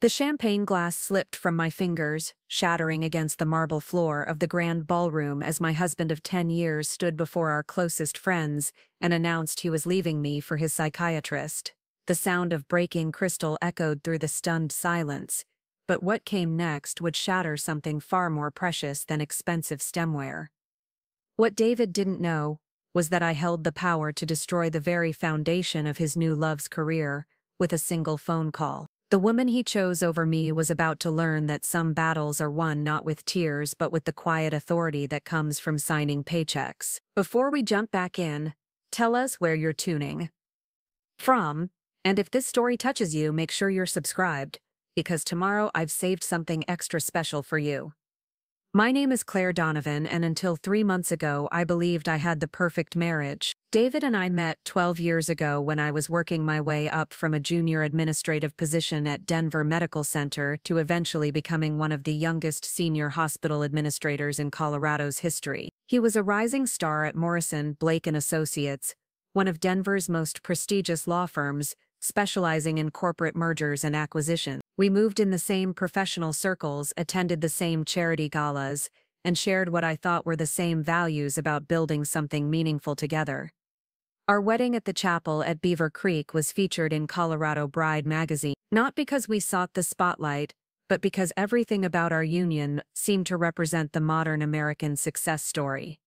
The champagne glass slipped from my fingers, shattering against the marble floor of the Grand Ballroom as my husband of 10 years stood before our closest friends and announced he was leaving me for his psychiatrist. The sound of breaking crystal echoed through the stunned silence, but what came next would shatter something far more precious than expensive stemware. What David didn't know was that I held the power to destroy the very foundation of his new love's career with a single phone call. The woman he chose over me was about to learn that some battles are won not with tears but with the quiet authority that comes from signing paychecks. Before we jump back in, tell us where you're tuning from, and if this story touches you, make sure you're subscribed, because tomorrow I've saved something extra special for you. My name is Claire Donovan, and until 3 months ago I believed I had the perfect marriage. David and I met 12 years ago when I was working my way up from a junior administrative position at Denver Medical Center to eventually becoming one of the youngest senior hospital administrators in Colorado's history. He was a rising star at Morrison, Blake & Associates, one of Denver's most prestigious law firms, specializing in corporate mergers and acquisitions. We moved in the same professional circles, attended the same charity galas, and shared what I thought were the same values about building something meaningful together. Our wedding at the chapel at Beaver Creek was featured in Colorado Bride magazine, not because we sought the spotlight, but because everything about our union seemed to represent the modern American success story.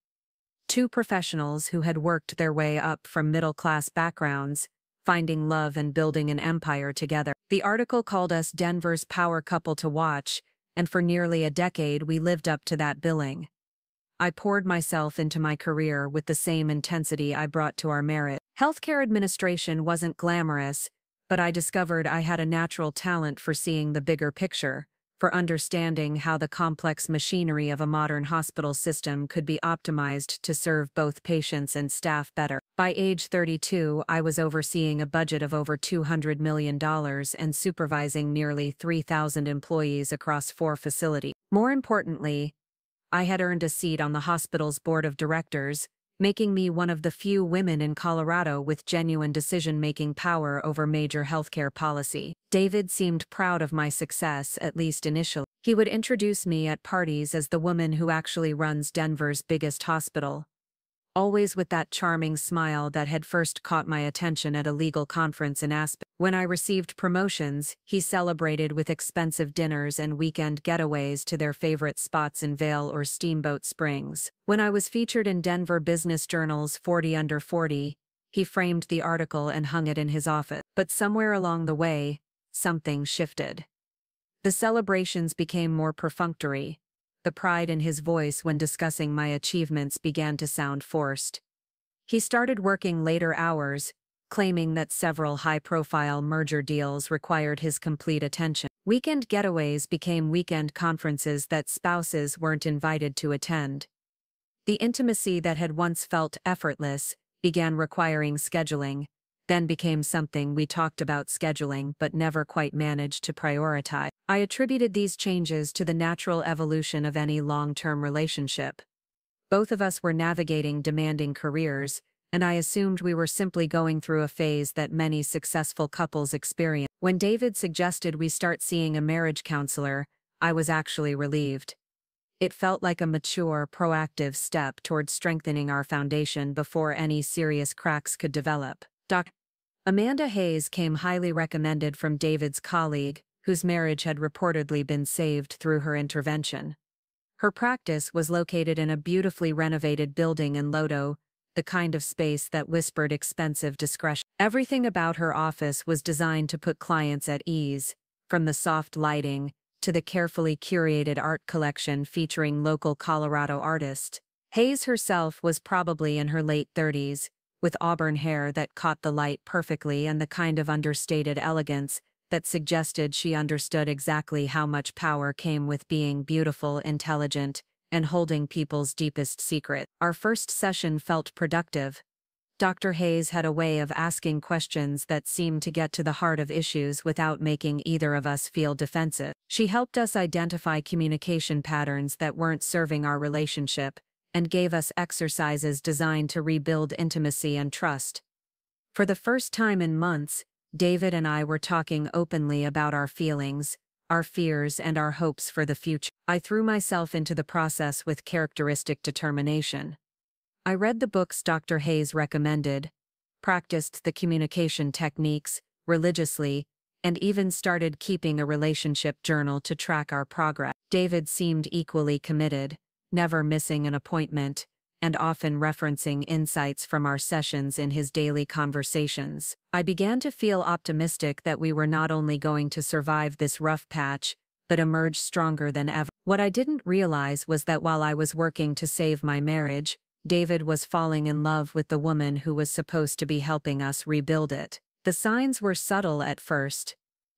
Two professionals who had worked their way up from middle-class backgrounds, finding love and building an empire together. The article called us Denver's power couple to watch, and for nearly a decade we lived up to that billing. I poured myself into my career with the same intensity I brought to our marriage. Healthcare administration wasn't glamorous, but I discovered I had a natural talent for seeing the bigger picture, for understanding how the complex machinery of a modern hospital system could be optimized to serve both patients and staff better. By age 32, I was overseeing a budget of over $200 million and supervising nearly 3,000 employees across 4 facilities. More importantly, I had earned a seat on the hospital's board of directors, making me one of the few women in Colorado with genuine decision-making power over major healthcare policy. David seemed proud of my success, at least initially. He would introduce me at parties as the woman who actually runs Denver's biggest hospital, always with that charming smile that had first caught my attention at a legal conference in Aspen. When I received promotions, he celebrated with expensive dinners and weekend getaways to their favorite spots in Vail or Steamboat Springs. When I was featured in Denver Business Journal's 40 Under 40, he framed the article and hung it in his office. But somewhere along the way, something shifted. The celebrations became more perfunctory. The pride in his voice when discussing my achievements began to sound forced. He started working later hours, claiming that several high-profile merger deals required his complete attention. Weekend getaways became weekend conferences that spouses weren't invited to attend. The intimacy that had once felt effortless began requiring scheduling, then became something we talked about scheduling but never quite managed to prioritize. I attributed these changes to the natural evolution of any long-term relationship. Both of us were navigating demanding careers, and I assumed we were simply going through a phase that many successful couples experience. When David suggested we start seeing a marriage counselor, I was actually relieved. It felt like a mature, proactive step toward strengthening our foundation before any serious cracks could develop. Dr. Amanda Hayes came highly recommended from David's colleague, whose marriage had reportedly been saved through her intervention. Her practice was located in a beautifully renovated building in Lodo, the kind of space that whispered expensive discretion. Everything about her office was designed to put clients at ease, from the soft lighting to the carefully curated art collection featuring local Colorado artists. Hayes herself was probably in her late 30s, with auburn hair that caught the light perfectly and the kind of understated elegance that suggested she understood exactly how much power came with being beautiful, intelligent, and holding people's deepest secret. Our first session felt productive. Dr. Hayes had a way of asking questions that seemed to get to the heart of issues without making either of us feel defensive. She helped us identify communication patterns that weren't serving our relationship, and gave us exercises designed to rebuild intimacy and trust. For the first time in months, David and I were talking openly about our feelings, our fears, and our hopes for the future. I threw myself into the process with characteristic determination. I read the books Dr. Hayes recommended, practiced the communication techniques religiously, and even started keeping a relationship journal to track our progress. David seemed equally committed, never missing an appointment, and often referencing insights from our sessions in his daily conversations. I began to feel optimistic that we were not only going to survive this rough patch, but emerge stronger than ever. What I didn't realize was that while I was working to save my marriage, David was falling in love with the woman who was supposed to be helping us rebuild it. The signs were subtle at first.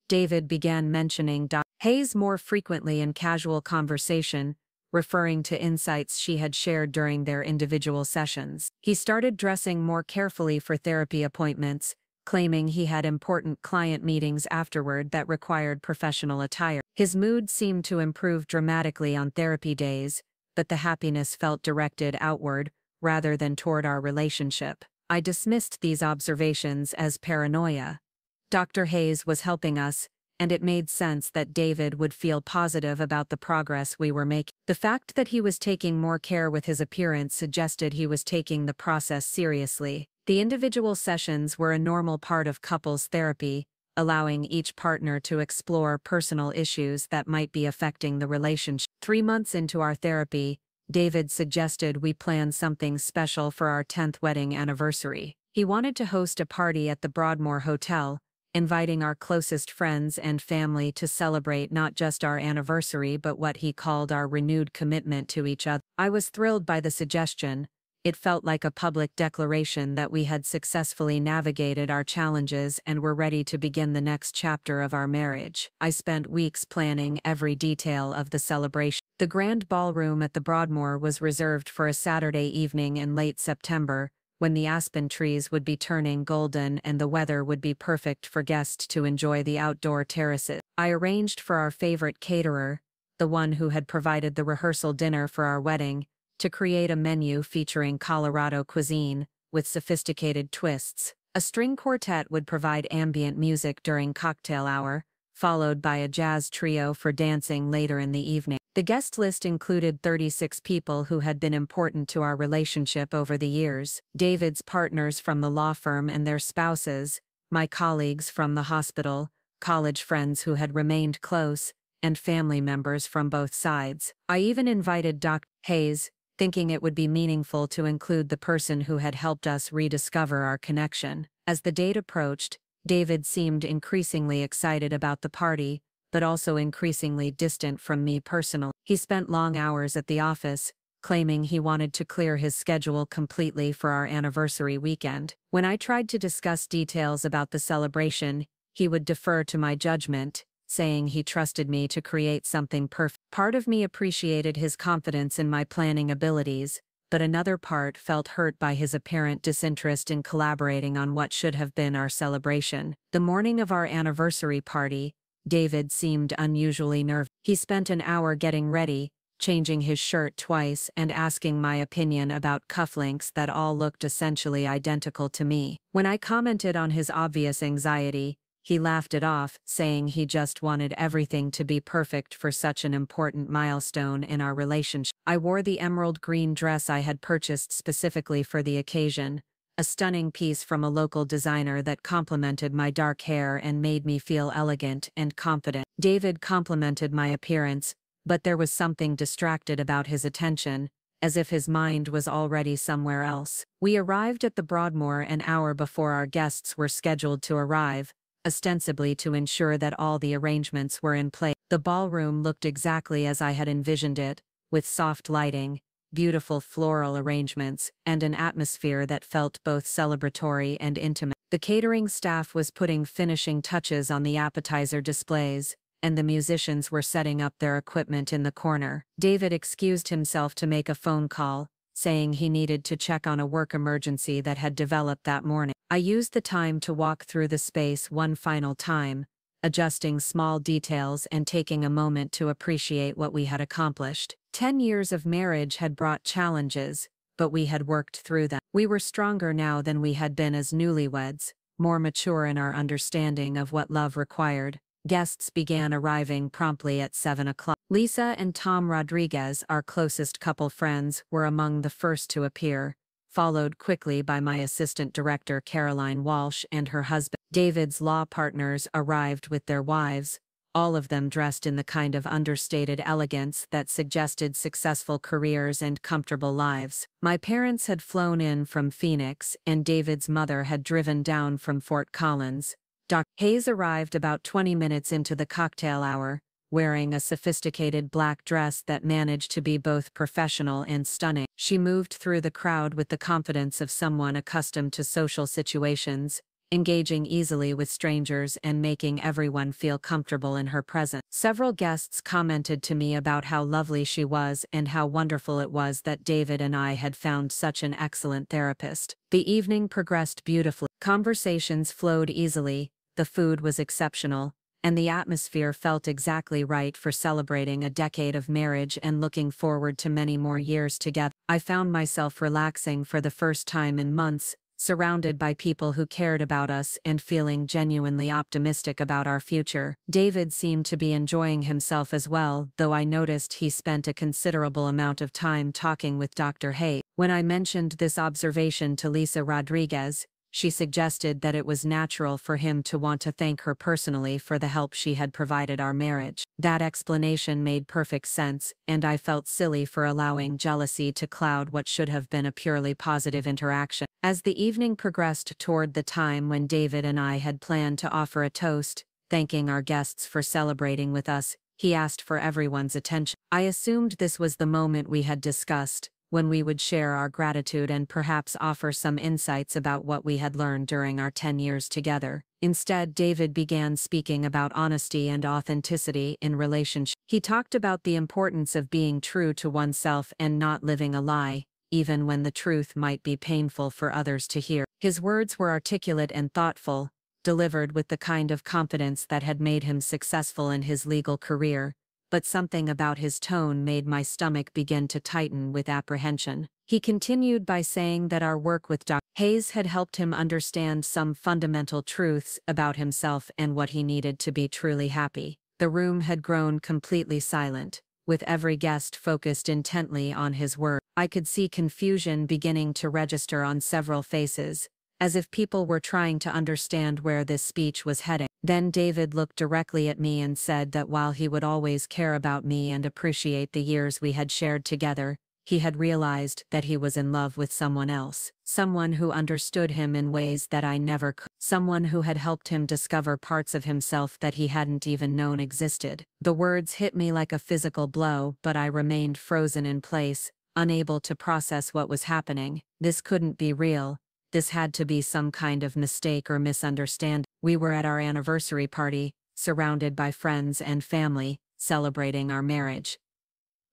David began mentioning Dr. Hayes more frequently in casual conversation, referring to insights she had shared during their individual sessions. He started dressing more carefully for therapy appointments, claiming he had important client meetings afterward that required professional attire. His mood seemed to improve dramatically on therapy days, but the happiness felt directed outward, rather than toward our relationship. I dismissed these observations as paranoia. Dr. Hayes was helping us, and it made sense that David would feel positive about the progress we were making. The fact that he was taking more care with his appearance suggested he was taking the process seriously. The individual sessions were a normal part of couples therapy, allowing each partner to explore personal issues that might be affecting the relationship. 3 months into our therapy, David suggested we plan something special for our 10th wedding anniversary. He wanted to host a party at the Broadmoor Hotel, inviting our closest friends and family to celebrate not just our anniversary but what he called our renewed commitment to each other. I was thrilled by the suggestion. It felt like a public declaration that we had successfully navigated our challenges and were ready to begin the next chapter of our marriage. I spent weeks planning every detail of the celebration. The Grand Ballroom at the Broadmoor was reserved for a Saturday evening in late September, when the aspen trees would be turning golden and the weather would be perfect for guests to enjoy the outdoor terraces. I arranged for our favorite caterer, the one who had provided the rehearsal dinner for our wedding, to create a menu featuring Colorado cuisine, with sophisticated twists. A string quartet would provide ambient music during cocktail hour, followed by a jazz trio for dancing later in the evening. The guest list included 36 people who had been important to our relationship over the years: David's partners from the law firm and their spouses, my colleagues from the hospital, college friends who had remained close, and family members from both sides. I even invited Dr. Hayes, thinking it would be meaningful to include the person who had helped us rediscover our connection. As the date approached, David seemed increasingly excited about the party, but also increasingly distant from me personally. He spent long hours at the office, claiming he wanted to clear his schedule completely for our anniversary weekend. When I tried to discuss details about the celebration, he would defer to my judgment, saying he trusted me to create something perfect. Part of me appreciated his confidence in my planning abilities, but another part felt hurt by his apparent disinterest in collaborating on what should have been our celebration. The morning of our anniversary party, David seemed unusually nervous. He spent an hour getting ready, changing his shirt twice and asking my opinion about cufflinks that all looked essentially identical to me. When I commented on his obvious anxiety, he laughed it off, saying he just wanted everything to be perfect for such an important milestone in our relationship. I wore the emerald green dress I had purchased specifically for the occasion, a stunning piece from a local designer that complemented my dark hair and made me feel elegant and confident. David complimented my appearance, but there was something distracted about his attention, as if his mind was already somewhere else. We arrived at the Broadmoor an hour before our guests were scheduled to arrive, ostensibly to ensure that all the arrangements were in place. The ballroom looked exactly as I had envisioned it, with soft lighting, beautiful floral arrangements, and an atmosphere that felt both celebratory and intimate. The catering staff was putting finishing touches on the appetizer displays, and the musicians were setting up their equipment in the corner. David excused himself to make a phone call, saying he needed to check on a work emergency that had developed that morning. I used the time to walk through the space one final time, adjusting small details and taking a moment to appreciate what we had accomplished. 10 years of marriage had brought challenges, but we had worked through them. We were stronger now than we had been as newlyweds, more mature in our understanding of what love required. Guests began arriving promptly at 7 o'clock. Lisa and Tom Rodriguez, our closest couple friends, were among the first to appear, followed quickly by my assistant director Caroline Walsh and her husband. David's law partners arrived with their wives, all of them dressed in the kind of understated elegance that suggested successful careers and comfortable lives. My parents had flown in from Phoenix, and David's mother had driven down from Fort Collins. Dr. Hayes arrived about 20 minutes into the cocktail hour, wearing a sophisticated black dress that managed to be both professional and stunning. She moved through the crowd with the confidence of someone accustomed to social situations, engaging easily with strangers and making everyone feel comfortable in her presence. Several guests commented to me about how lovely she was and how wonderful it was that David and I had found such an excellent therapist. The evening progressed beautifully. Conversations flowed easily, the food was exceptional, and the atmosphere felt exactly right for celebrating a decade of marriage and looking forward to many more years together. I found myself relaxing for the first time in months, surrounded by people who cared about us and feeling genuinely optimistic about our future. David seemed to be enjoying himself as well, though I noticed he spent a considerable amount of time talking with Dr. Hay. When I mentioned this observation to Lisa Rodriguez, she suggested that it was natural for him to want to thank her personally for the help she had provided our marriage. That explanation made perfect sense, and I felt silly for allowing jealousy to cloud what should have been a purely positive interaction. As the evening progressed toward the time when David and I had planned to offer a toast, thanking our guests for celebrating with us, he asked for everyone's attention. I assumed this was the moment we had discussed, when we would share our gratitude and perhaps offer some insights about what we had learned during our 10 years together. Instead, David began speaking about honesty and authenticity in relationships. He talked about the importance of being true to oneself and not living a lie, even when the truth might be painful for others to hear. His words were articulate and thoughtful, delivered with the kind of confidence that had made him successful in his legal career, but something about his tone made my stomach begin to tighten with apprehension. He continued by saying that our work with Dr. Hayes had helped him understand some fundamental truths about himself and what he needed to be truly happy. The room had grown completely silent, with every guest focused intently on his words. I could see confusion beginning to register on several faces, as if people were trying to understand where this speech was heading. Then David looked directly at me and said that while he would always care about me and appreciate the years we had shared together, he had realized that he was in love with someone else. Someone who understood him in ways that I never could. Someone who had helped him discover parts of himself that he hadn't even known existed. The words hit me like a physical blow, but I remained frozen in place, unable to process what was happening. This couldn't be real. This had to be some kind of mistake or misunderstanding. We were at our anniversary party, surrounded by friends and family, celebrating our marriage.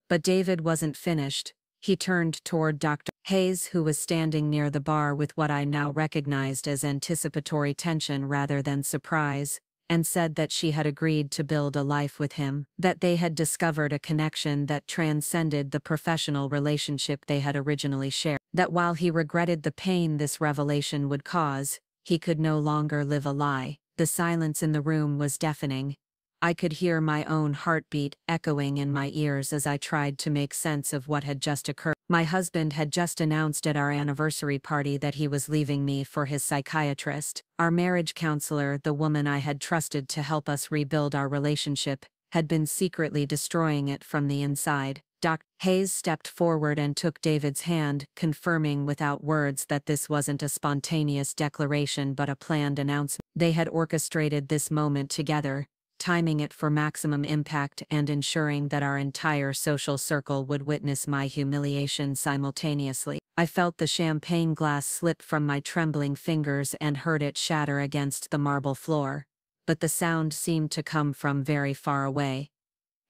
But David wasn't finished. He turned toward Dr. Hayes, who was standing near the bar with what I now recognized as anticipatory tension rather than surprise, and said that she had agreed to build a life with him, that they had discovered a connection that transcended the professional relationship they had originally shared, that while he regretted the pain this revelation would cause, he could no longer live a lie. The silence in the room was deafening. I could hear my own heartbeat echoing in my ears as I tried to make sense of what had just occurred. My husband had just announced at our anniversary party that he was leaving me for his psychiatrist. Our marriage counselor, the woman I had trusted to help us rebuild our relationship, had been secretly destroying it from the inside. Dr. Hayes stepped forward and took David's hand, confirming without words that this wasn't a spontaneous declaration but a planned announcement. They had orchestrated this moment together, timing it for maximum impact and ensuring that our entire social circle would witness my humiliation simultaneously. I felt the champagne glass slip from my trembling fingers and heard it shatter against the marble floor, but the sound seemed to come from very far away.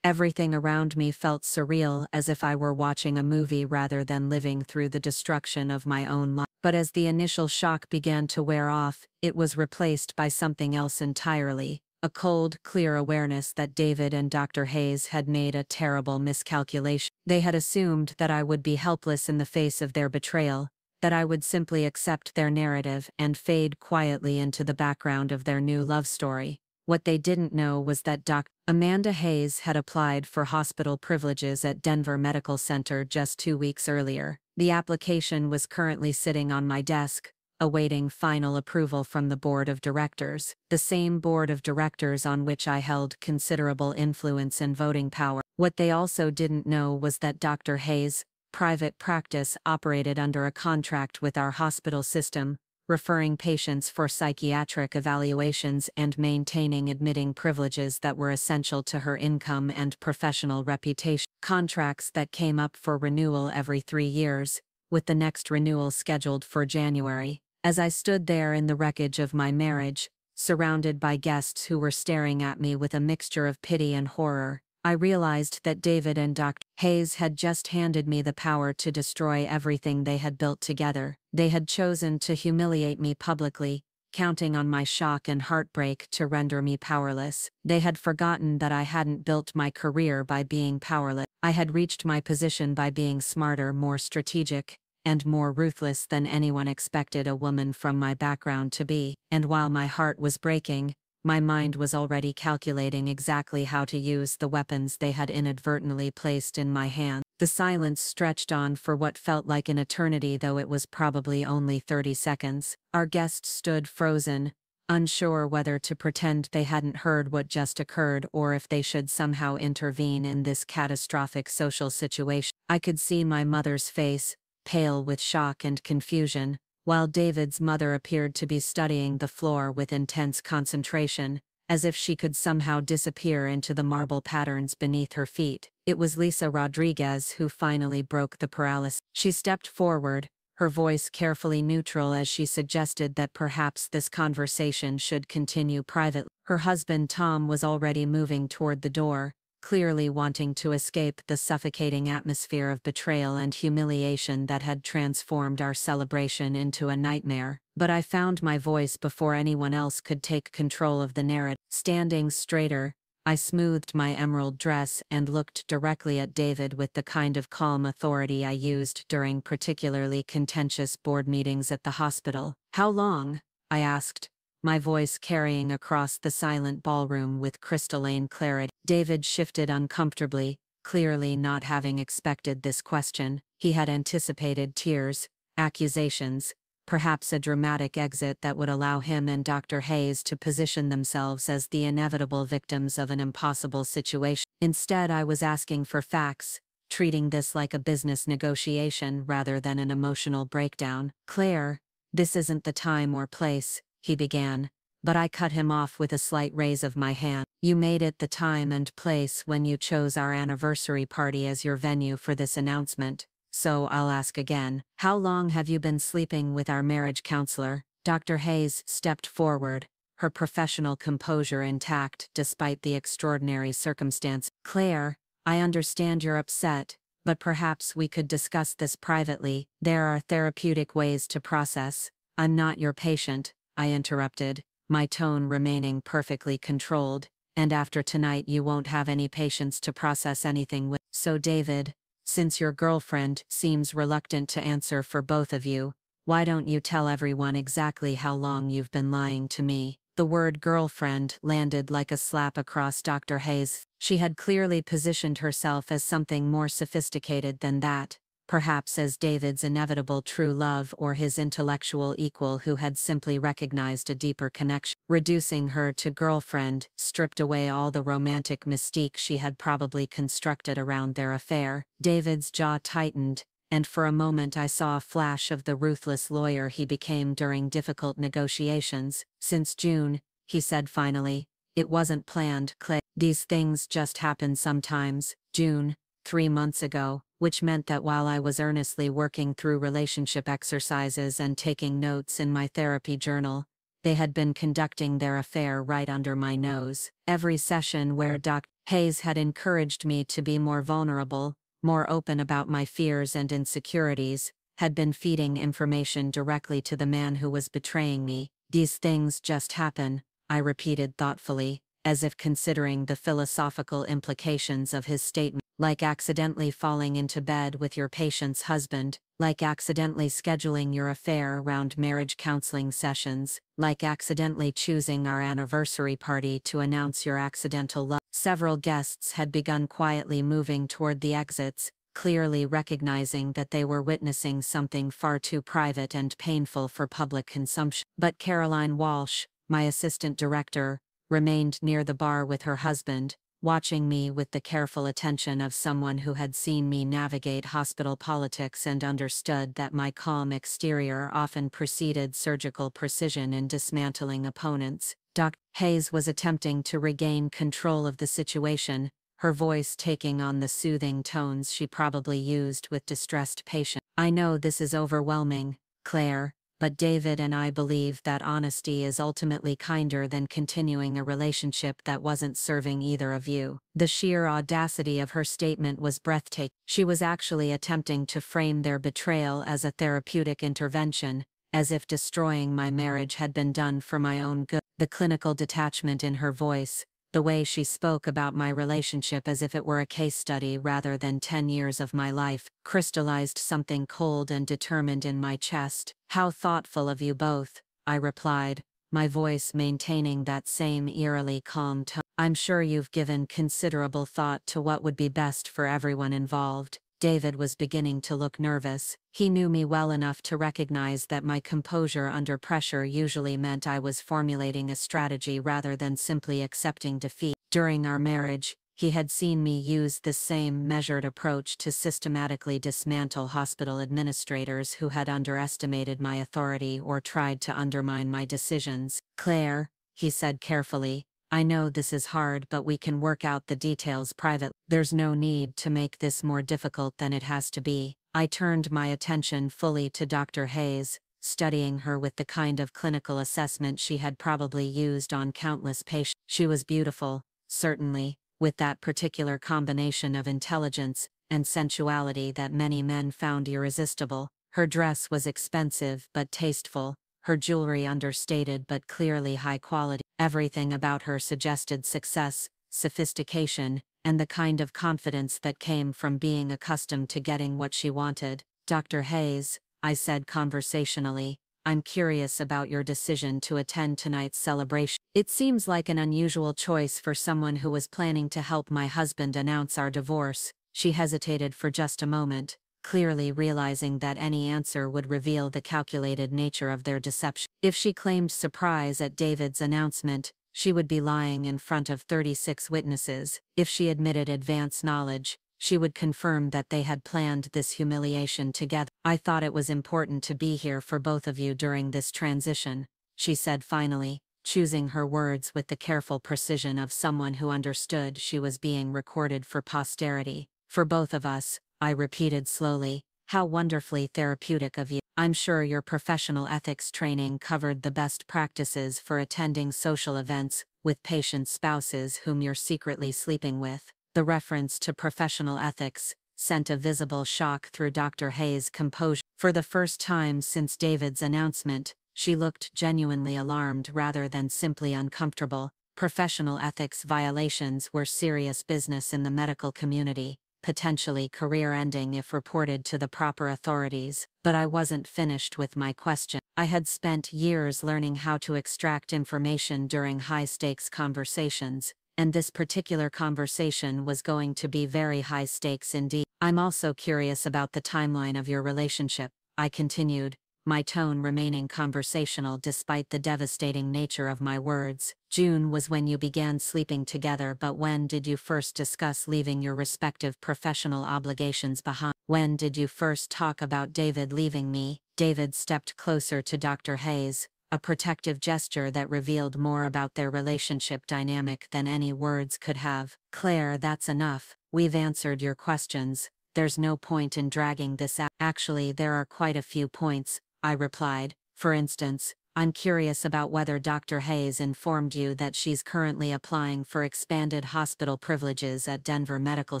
Everything around me felt surreal, as if I were watching a movie rather than living through the destruction of my own life. But as the initial shock began to wear off, it was replaced by something else entirely. A cold, clear awareness that David and Dr. Hayes had made a terrible miscalculation. They had assumed that I would be helpless in the face of their betrayal, that I would simply accept their narrative and fade quietly into the background of their new love story. What they didn't know was that Dr. Amanda Hayes had applied for hospital privileges at Denver Medical Center just 2 weeks earlier. The application was currently sitting on my desk, awaiting final approval from the board of directors, the same board of directors on which I held considerable influence and voting power. What they also didn't know was that Dr. Hayes' private practice operated under a contract with our hospital system, referring patients for psychiatric evaluations and maintaining admitting privileges that were essential to her income and professional reputation. Contracts that came up for renewal every 3 years, with the next renewal scheduled for January. As I stood there in the wreckage of my marriage, surrounded by guests who were staring at me with a mixture of pity and horror, I realized that David and Dr. Hayes had just handed me the power to destroy everything they had built together. They had chosen to humiliate me publicly, counting on my shock and heartbreak to render me powerless. They had forgotten that I hadn't built my career by being powerless. I had reached my position by being smarter, more strategic, and more ruthless than anyone expected a woman from my background to be. And while my heart was breaking, my mind was already calculating exactly how to use the weapons they had inadvertently placed in my hand. The silence stretched on for what felt like an eternity, though it was probably only 30 seconds. Our guests stood frozen, unsure whether to pretend they hadn't heard what just occurred or if they should somehow intervene in this catastrophic social situation. I could see my mother's face, pale with shock and confusion, while David's mother appeared to be studying the floor with intense concentration, as if she could somehow disappear into the marble patterns beneath her feet. It was Lisa Rodriguez who finally broke the paralysis. She stepped forward, her voice carefully neutral as she suggested that perhaps this conversation should continue privately. Her husband Tom was already moving toward the door, clearly wanting to escape the suffocating atmosphere of betrayal and humiliation that had transformed our celebration into a nightmare. But I found my voice before anyone else could take control of the narrative. Standing straighter, I smoothed my emerald dress and looked directly at David with the kind of calm authority I used during particularly contentious board meetings at the hospital. "How long?" I asked, my voice carrying across the silent ballroom with crystalline clarity. David shifted uncomfortably, clearly not having expected this question. He had anticipated tears, accusations, perhaps a dramatic exit that would allow him and Dr. Hayes to position themselves as the inevitable victims of an impossible situation. Instead, I was asking for facts, treating this like a business negotiation rather than an emotional breakdown. "Claire, this isn't the time or place," he began, but I cut him off with a slight raise of my hand. "You made it the time and place when you chose our anniversary party as your venue for this announcement. So I'll ask again, how long have you been sleeping with our marriage counselor?" Dr. Hayes stepped forward, her professional composure intact despite the extraordinary circumstance. "Claire, I understand you're upset, but perhaps we could discuss this privately. There are therapeutic ways to process." "I'm not your patient," I interrupted, my tone remaining perfectly controlled, "and after tonight you won't have any patience to process anything with. So David, since your girlfriend seems reluctant to answer for both of you, why don't you tell everyone exactly how long you've been lying to me?" The word girlfriend landed like a slap across Dr. Hayes. She had clearly positioned herself as something more sophisticated than that, perhaps as David's inevitable true love or his intellectual equal who had simply recognized a deeper connection. Reducing her to girlfriend stripped away all the romantic mystique she had probably constructed around their affair. David's jaw tightened, and for a moment I saw a flash of the ruthless lawyer he became during difficult negotiations. "Since June," he said finally. "It wasn't planned, Clay. These things just happen sometimes." June, 3 months ago, which meant that while I was earnestly working through relationship exercises and taking notes in my therapy journal, they had been conducting their affair right under my nose. Every session where Dr. Hayes had encouraged me to be more vulnerable, more open about my fears and insecurities, had been feeding information directly to the man who was betraying me. "These things just happen," I repeated thoughtfully, as if considering the philosophical implications of his statement. like accidentally falling into bed with your patient's husband, like accidentally scheduling your affair around marriage counseling sessions, like accidentally choosing our anniversary party to announce your accidental love. Several guests had begun quietly moving toward the exits, clearly recognizing that they were witnessing something far too private and painful for public consumption. But Caroline Walsh, my assistant director, remained near the bar with her husband, watching me with the careful attention of someone who had seen me navigate hospital politics and understood that my calm exterior often preceded surgical precision in dismantling opponents. Dr. Hayes was attempting to regain control of the situation, her voice taking on the soothing tones she probably used with distressed patients. "I know this is overwhelming, Claire, but David and I believe that honesty is ultimately kinder than continuing a relationship that wasn't serving either of you." The sheer audacity of her statement was breathtaking. She was actually attempting to frame their betrayal as a therapeutic intervention, as if destroying my marriage had been done for my own good. The clinical detachment in her voice, the way she spoke about my relationship as if it were a case study rather than 10 years of my life, crystallized something cold and determined in my chest. "How thoughtful of you both," I replied, my voice maintaining that same eerily calm tone. "I'm sure you've given considerable thought to what would be best for everyone involved." David was beginning to look nervous. He knew me well enough to recognize that my composure under pressure usually meant I was formulating a strategy rather than simply accepting defeat. During our marriage, he had seen me use this same measured approach to systematically dismantle hospital administrators who had underestimated my authority or tried to undermine my decisions. "Claire," he said carefully, "I know this is hard, but we can work out the details privately. There's no need to make this more difficult than it has to be." I turned my attention fully to Dr. Hayes, studying her with the kind of clinical assessment she had probably used on countless patients. She was beautiful, certainly, with that particular combination of intelligence and sensuality that many men found irresistible. Her dress was expensive but tasteful, her jewelry understated but clearly high quality. Everything about her suggested success, sophistication, and the kind of confidence that came from being accustomed to getting what she wanted. "Dr. Hayes," I said conversationally, "I'm curious about your decision to attend tonight's celebration. It seems like an unusual choice for someone who was planning to help my husband announce our divorce." She hesitated for just a moment, clearly realizing that any answer would reveal the calculated nature of their deception. If she claimed surprise at David's announcement, she would be lying in front of 36 witnesses. If she admitted advance knowledge, she would confirm that they had planned this humiliation together. "I thought it was important to be here for both of you during this transition," she said finally, choosing her words with the careful precision of someone who understood she was being recorded for posterity. "For both of us," I repeated slowly. "How wonderfully therapeutic of you. I'm sure your professional ethics training covered the best practices for attending social events with patient spouses whom you're secretly sleeping with." The reference to professional ethics sent a visible shock through Dr. Hayes' composure. For the first time since David's announcement, she looked genuinely alarmed rather than simply uncomfortable. Professional ethics violations were serious business in the medical community, potentially career-ending if reported to the proper authorities. But I wasn't finished with my question. I had spent years learning how to extract information during high-stakes conversations, and this particular conversation was going to be very high stakes indeed. "I'm also curious about the timeline of your relationship," I continued, my tone remaining conversational despite the devastating nature of my words. "June was when you began sleeping together, but when did you first discuss leaving your respective professional obligations behind? When did you first talk about David leaving me?" David stepped closer to Dr. Hayes, a protective gesture that revealed more about their relationship dynamic than any words could have. "Claire, that's enough. We've answered your questions. There's no point in dragging this out." "Actually, there are quite a few points," I replied. "For instance, I'm curious about whether Dr. Hayes informed you that she's currently applying for expanded hospital privileges at Denver Medical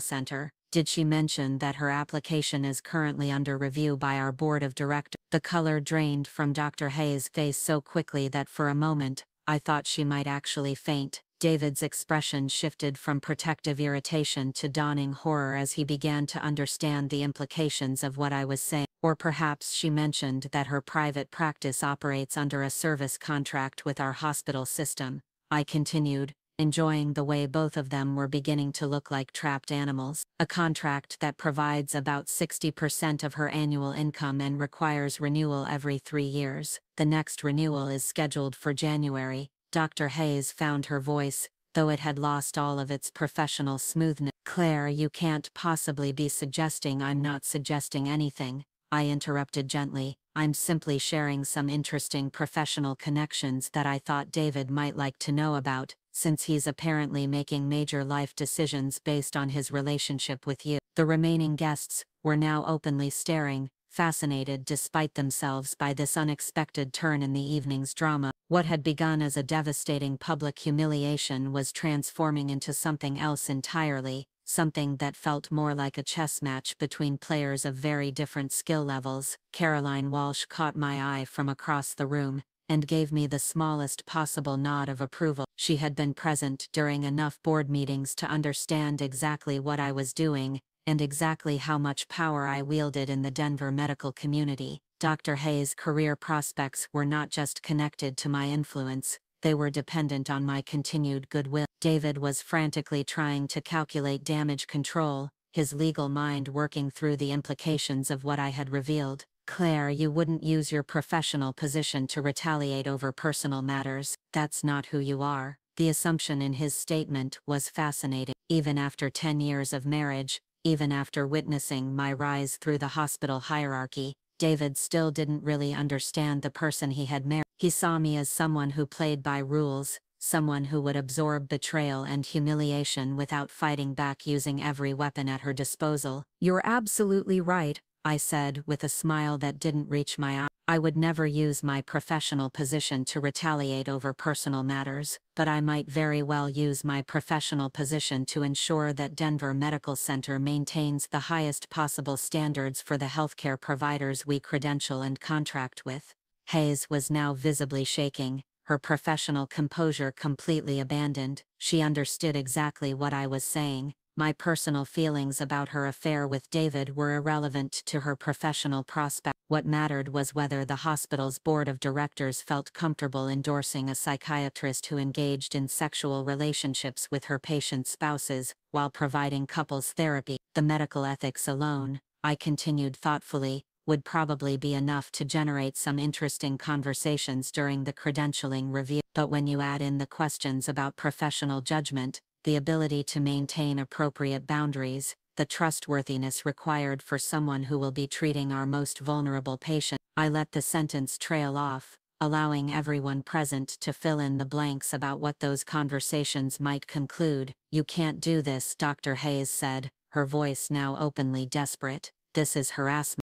Center. Did she mention that her application is currently under review by our board of directors?" The color drained from Dr. Hayes' face so quickly that for a moment, I thought she might actually faint. David's expression shifted from protective irritation to dawning horror as he began to understand the implications of what I was saying. Or perhaps she mentioned that her private practice operates under a service contract with our hospital system. I continued, enjoying the way both of them were beginning to look like trapped animals. A contract that provides about 60% of her annual income and requires renewal every 3 years. The next renewal is scheduled for January. Dr. Hayes found her voice, though it had lost all of its professional smoothness. Claire, you can't possibly be suggesting I'm not suggesting anything, I interrupted gently. I'm simply sharing some interesting professional connections that I thought David might like to know about, since he's apparently making major life decisions based on his relationship with you. The remaining guests were now openly staring, fascinated despite themselves by this unexpected turn in the evening's drama. What had begun as a devastating public humiliation was transforming into something else entirely, something that felt more like a chess match between players of very different skill levels. Caroline Walsh caught my eye from across the room, and gave me the smallest possible nod of approval. She had been present during enough board meetings to understand exactly what I was doing, and exactly how much power I wielded in the Denver medical community. Dr. Hayes' career prospects were not just connected to my influence, they were dependent on my continued goodwill. David was frantically trying to calculate damage control, his legal mind working through the implications of what I had revealed. Claire, you wouldn't use your professional position to retaliate over personal matters. That's not who you are. The assumption in his statement was fascinating. Even after 10 years of marriage, even after witnessing my rise through the hospital hierarchy, David still didn't really understand the person he had married. He saw me as someone who played by rules, someone who would absorb betrayal and humiliation without fighting back using every weapon at her disposal. You're absolutely right, I said with a smile that didn't reach my eye. I would never use my professional position to retaliate over personal matters, but I might very well use my professional position to ensure that Denver Medical Center maintains the highest possible standards for the healthcare providers we credential and contract with. Hayes was now visibly shaking, her professional composure completely abandoned. She understood exactly what I was saying. My personal feelings about her affair with David were irrelevant to her professional prospect. What mattered was whether the hospital's board of directors felt comfortable endorsing a psychiatrist who engaged in sexual relationships with her patients' spouses while providing couples therapy. The medical ethics alone, I continued thoughtfully, would probably be enough to generate some interesting conversations during the credentialing review. But when you add in the questions about professional judgment, the ability to maintain appropriate boundaries, the trustworthiness required for someone who will be treating our most vulnerable patient, I let the sentence trail off, allowing everyone present to fill in the blanks about what those conversations might conclude. You can't do this, Dr. Hayes said, her voice now openly desperate. This is harassment.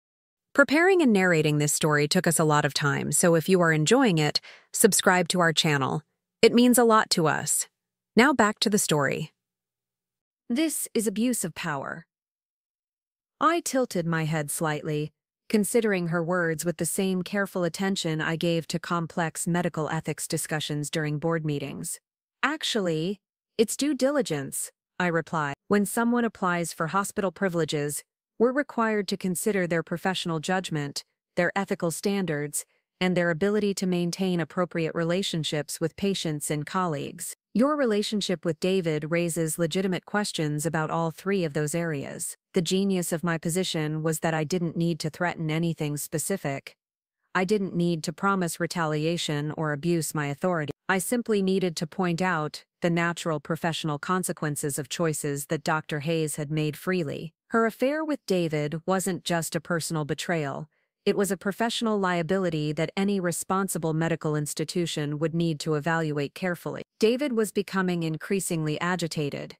Preparing and narrating this story took us a lot of time, so if you are enjoying it, subscribe to our channel. It means a lot to us. Now back to the story. This is abuse of power. I tilted my head slightly, considering her words with the same careful attention I gave to complex medical ethics discussions during board meetings. Actually, it's due diligence, I replied. When someone applies for hospital privileges, we're required to consider their professional judgment, their ethical standards, and their ability to maintain appropriate relationships with patients and colleagues. Your relationship with David raises legitimate questions about all three of those areas. The genius of my position was that I didn't need to threaten anything specific. I didn't need to promise retaliation or abuse my authority. I simply needed to point out the natural professional consequences of choices that Dr. Hayes had made freely. Her affair with David wasn't just a personal betrayal. It was a professional liability that any responsible medical institution would need to evaluate carefully. David was becoming increasingly agitated,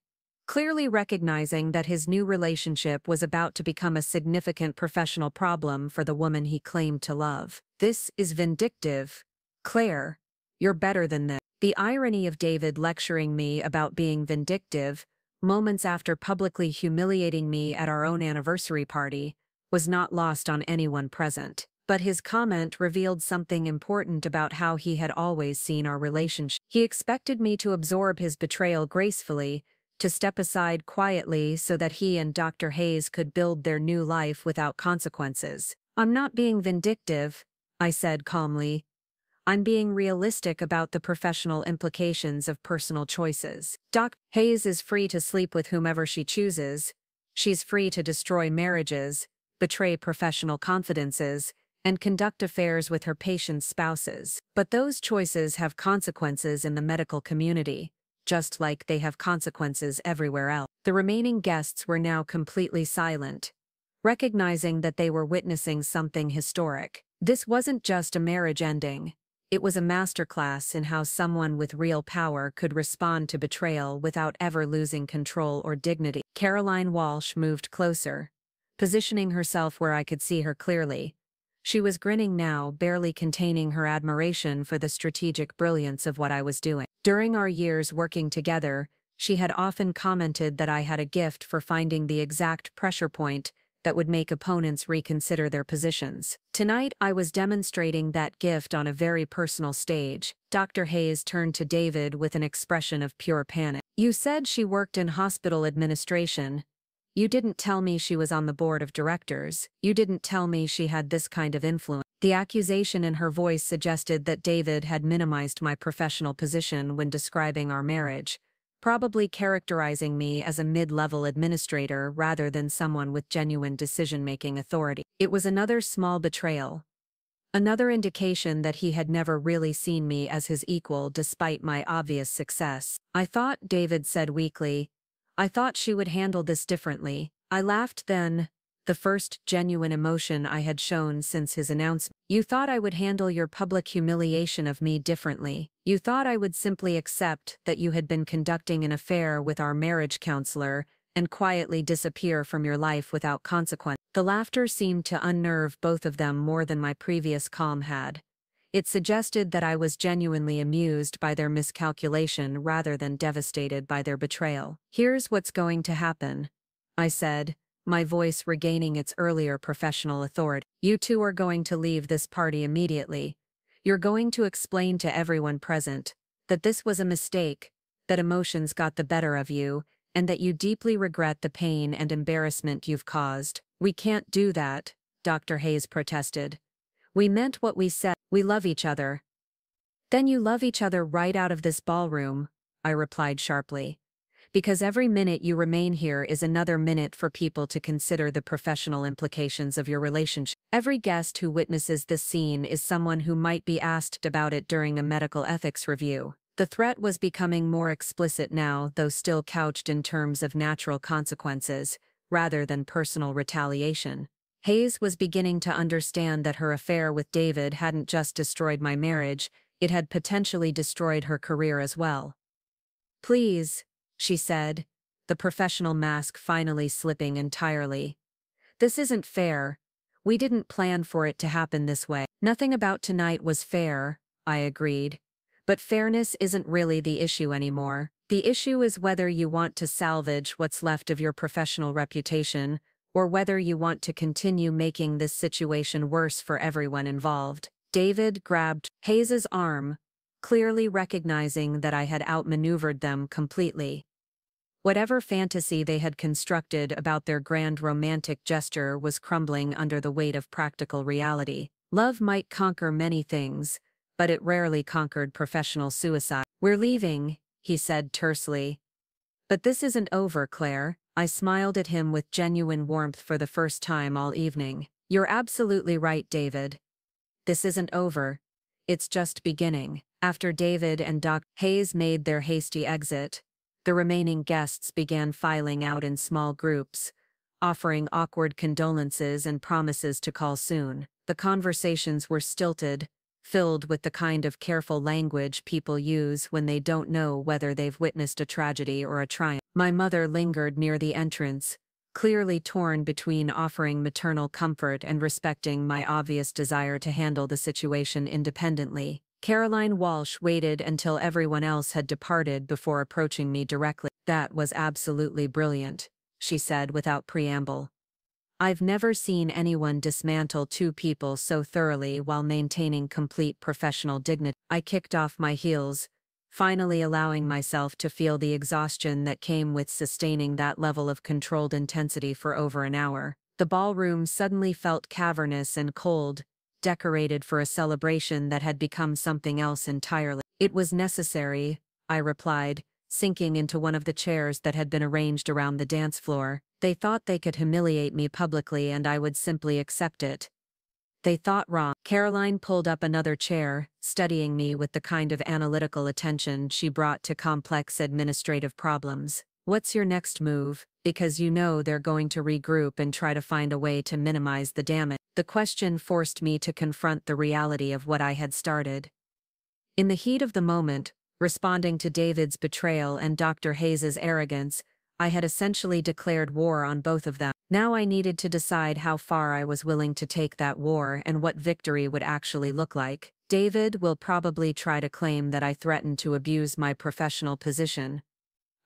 clearly recognizing that his new relationship was about to become a significant professional problem for the woman he claimed to love. This is vindictive. Claire, you're better than this. The irony of David lecturing me about being vindictive, moments after publicly humiliating me at our own anniversary party, was not lost on anyone present. But his comment revealed something important about how he had always seen our relationship. He expected me to absorb his betrayal gracefully, to step aside quietly so that he and Dr. Hayes could build their new life without consequences. "I'm not being vindictive," I said calmly. "I'm being realistic about the professional implications of personal choices. Dr. Hayes is free to sleep with whomever she chooses. She's free to destroy marriages, betray professional confidences, and conduct affairs with her patients' spouses. But those choices have consequences in the medical community, just like they have consequences everywhere else." The remaining guests were now completely silent, recognizing that they were witnessing something historic. This wasn't just a marriage ending. It was a masterclass in how someone with real power could respond to betrayal without ever losing control or dignity. Caroline Walsh moved closer, positioning herself where I could see her clearly. She was grinning now, barely containing her admiration for the strategic brilliance of what I was doing. During our years working together, she had often commented that I had a gift for finding the exact pressure point that would make opponents reconsider their positions. Tonight, I was demonstrating that gift on a very personal stage. Dr. Hayes turned to David with an expression of pure panic. "You said she worked in hospital administration. You didn't tell me she was on the board of directors. You didn't tell me she had this kind of influence." The accusation in her voice suggested that David had minimized my professional position when describing our marriage, probably characterizing me as a mid-level administrator rather than someone with genuine decision-making authority. It was another small betrayal. Another indication that he had never really seen me as his equal despite my obvious success. "I thought," David said weakly, "I thought she would handle this differently." I laughed then, the first genuine emotion I had shown since his announcement. "You thought I would handle your public humiliation of me differently. You thought I would simply accept that you had been conducting an affair with our marriage counselor and quietly disappear from your life without consequence." The laughter seemed to unnerve both of them more than my previous calm had. It suggested that I was genuinely amused by their miscalculation rather than devastated by their betrayal. "Here's what's going to happen," I said, my voice regaining its earlier professional authority. "You two are going to leave this party immediately. You're going to explain to everyone present that this was a mistake, that emotions got the better of you, and that you deeply regret the pain and embarrassment you've caused." "We can't do that," Dr. Hayes protested. "We meant what we said. We love each other." "Then you love each other right out of this ballroom," I replied sharply. "Because every minute you remain here is another minute for people to consider the professional implications of your relationship. Every guest who witnesses this scene is someone who might be asked about it during a medical ethics review." The threat was becoming more explicit now, though still couched in terms of natural consequences, rather than personal retaliation. Hayes was beginning to understand that her affair with David hadn't just destroyed my marriage, it had potentially destroyed her career as well. "Please," she said, the professional mask finally slipping entirely. "This isn't fair. We didn't plan for it to happen this way." "Nothing about tonight was fair," I agreed. "But fairness isn't really the issue anymore. The issue is whether you want to salvage what's left of your professional reputation, or whether you want to continue making this situation worse for everyone involved." David grabbed Hayes's arm, clearly recognizing that I had outmaneuvered them completely. Whatever fantasy they had constructed about their grand romantic gesture was crumbling under the weight of practical reality. Love might conquer many things, but it rarely conquered professional suicide. "We're leaving," he said tersely. "But this isn't over, Claire." I smiled at him with genuine warmth for the first time all evening. "You're absolutely right, David. This isn't over. It's just beginning." After David and Dr. Hayes made their hasty exit, the remaining guests began filing out in small groups, offering awkward condolences and promises to call soon. The conversations were stilted, filled with the kind of careful language people use when they don't know whether they've witnessed a tragedy or a triumph. My mother lingered near the entrance, clearly torn between offering maternal comfort and respecting my obvious desire to handle the situation independently. Caroline Walsh waited until everyone else had departed before approaching me directly. "That was absolutely brilliant," she said without preamble. I've never seen anyone dismantle two people so thoroughly while maintaining complete professional dignity. I kicked off my heels, finally allowing myself to feel the exhaustion that came with sustaining that level of controlled intensity for over an hour. The ballroom suddenly felt cavernous and cold, decorated for a celebration that had become something else entirely. It was necessary, I replied, sinking into one of the chairs that had been arranged around the dance floor. They thought they could humiliate me publicly and I would simply accept it. They thought wrong. Caroline pulled up another chair, studying me with the kind of analytical attention she brought to complex administrative problems. What's your next move? Because you know they're going to regroup and try to find a way to minimize the damage. The question forced me to confront the reality of what I had started. In the heat of the moment, responding to David's betrayal and Dr. Hayes's arrogance, I had essentially declared war on both of them. Now I needed to decide how far I was willing to take that war and what victory would actually look like. David will probably try to claim that I threatened to abuse my professional position,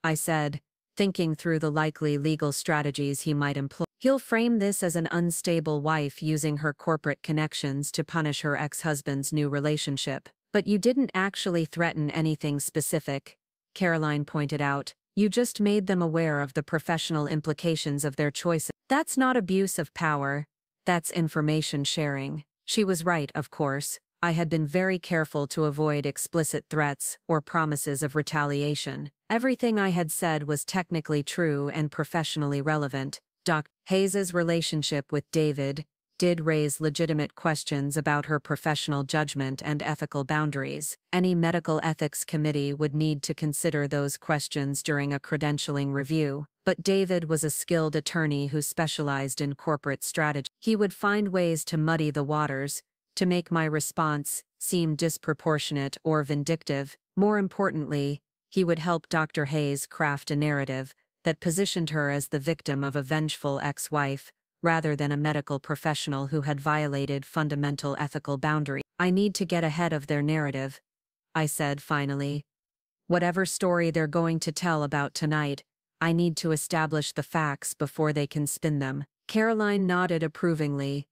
I said, thinking through the likely legal strategies he might employ. He'll frame this as an unstable wife using her corporate connections to punish her ex-husband's new relationship. But you didn't actually threaten anything specific, Caroline pointed out. You just made them aware of the professional implications of their choices. That's not abuse of power, that's information sharing. She was right, of course. I had been very careful to avoid explicit threats or promises of retaliation. Everything I had said was technically true and professionally relevant. Dr. Hayes's relationship with David did raise legitimate questions about her professional judgment and ethical boundaries. Any medical ethics committee would need to consider those questions during a credentialing review. But David was a skilled attorney who specialized in corporate strategy. He would find ways to muddy the waters, to make my response seem disproportionate or vindictive. More importantly, he would help Dr. Hayes craft a narrative that positioned her as the victim of a vengeful ex-wife, rather than a medical professional who had violated fundamental ethical boundaries. I need to get ahead of their narrative, I said finally. Whatever story they're going to tell about tonight, I need to establish the facts before they can spin them. Caroline nodded approvingly.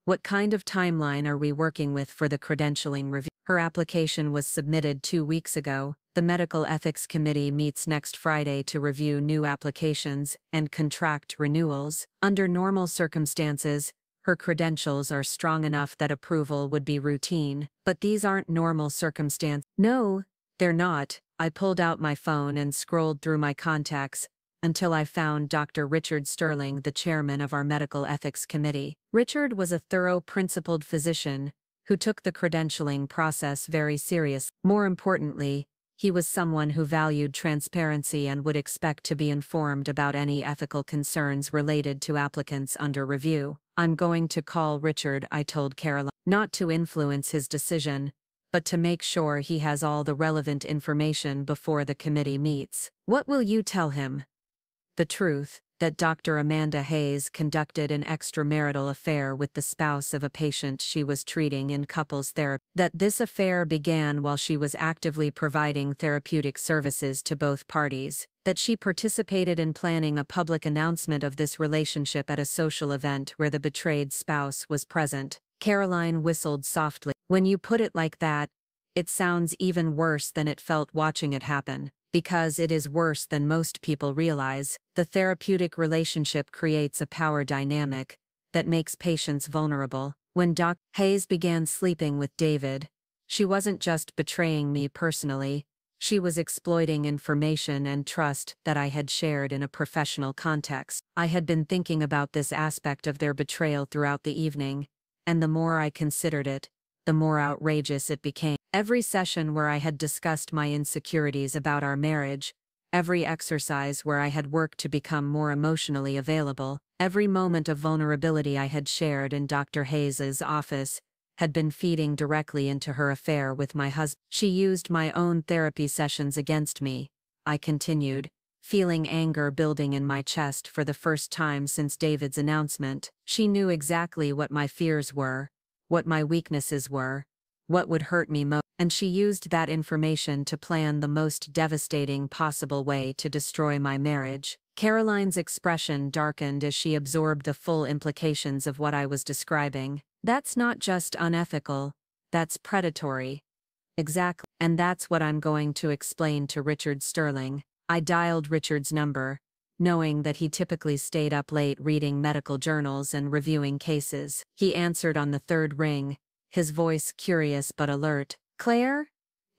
What kind of timeline are we working with for the credentialing review? Her application was submitted 2 weeks ago. The Medical Ethics Committee meets next Friday to review new applications and contract renewals. Under normal circumstances, her credentials are strong enough that approval would be routine. But these aren't normal circumstances. No, they're not. I pulled out my phone and scrolled through my contacts until I found Dr. Richard Sterling, the chairman of our Medical Ethics Committee. Richard was a thorough, principled physician who took the credentialing process very seriously. More importantly, he was someone who valued transparency and would expect to be informed about any ethical concerns related to applicants under review. I'm going to call Richard, I told Caroline, not to influence his decision, but to make sure he has all the relevant information before the committee meets. What will you tell him? The truth, that Dr. Amanda Hayes conducted an extramarital affair with the spouse of a patient she was treating in couples therapy. That this affair began while she was actively providing therapeutic services to both parties. That she participated in planning a public announcement of this relationship at a social event where the betrayed spouse was present. Caroline whistled softly. When you put it like that, it sounds even worse than it felt watching it happen. Because it is worse than most people realize. The therapeutic relationship creates a power dynamic that makes patients vulnerable. When Dr. Hayes began sleeping with David, she wasn't just betraying me personally, she was exploiting information and trust that I had shared in a professional context. I had been thinking about this aspect of their betrayal throughout the evening, and the more I considered it, the more outrageous it became. Every session where I had discussed my insecurities about our marriage, every exercise where I had worked to become more emotionally available, every moment of vulnerability I had shared in Dr. Hayes's office, had been feeding directly into her affair with my husband. She used my own therapy sessions against me, I continued, feeling anger building in my chest for the first time since David's announcement. She knew exactly what my fears were, what my weaknesses were, what would hurt me most, and she used that information to plan the most devastating possible way to destroy my marriage. Caroline's expression darkened as she absorbed the full implications of what I was describing. That's not just unethical, that's predatory. Exactly. And that's what I'm going to explain to Richard Sterling. I dialed Richard's number, knowing that he typically stayed up late reading medical journals and reviewing cases. He answered on the third ring, his voice curious but alert. "Claire?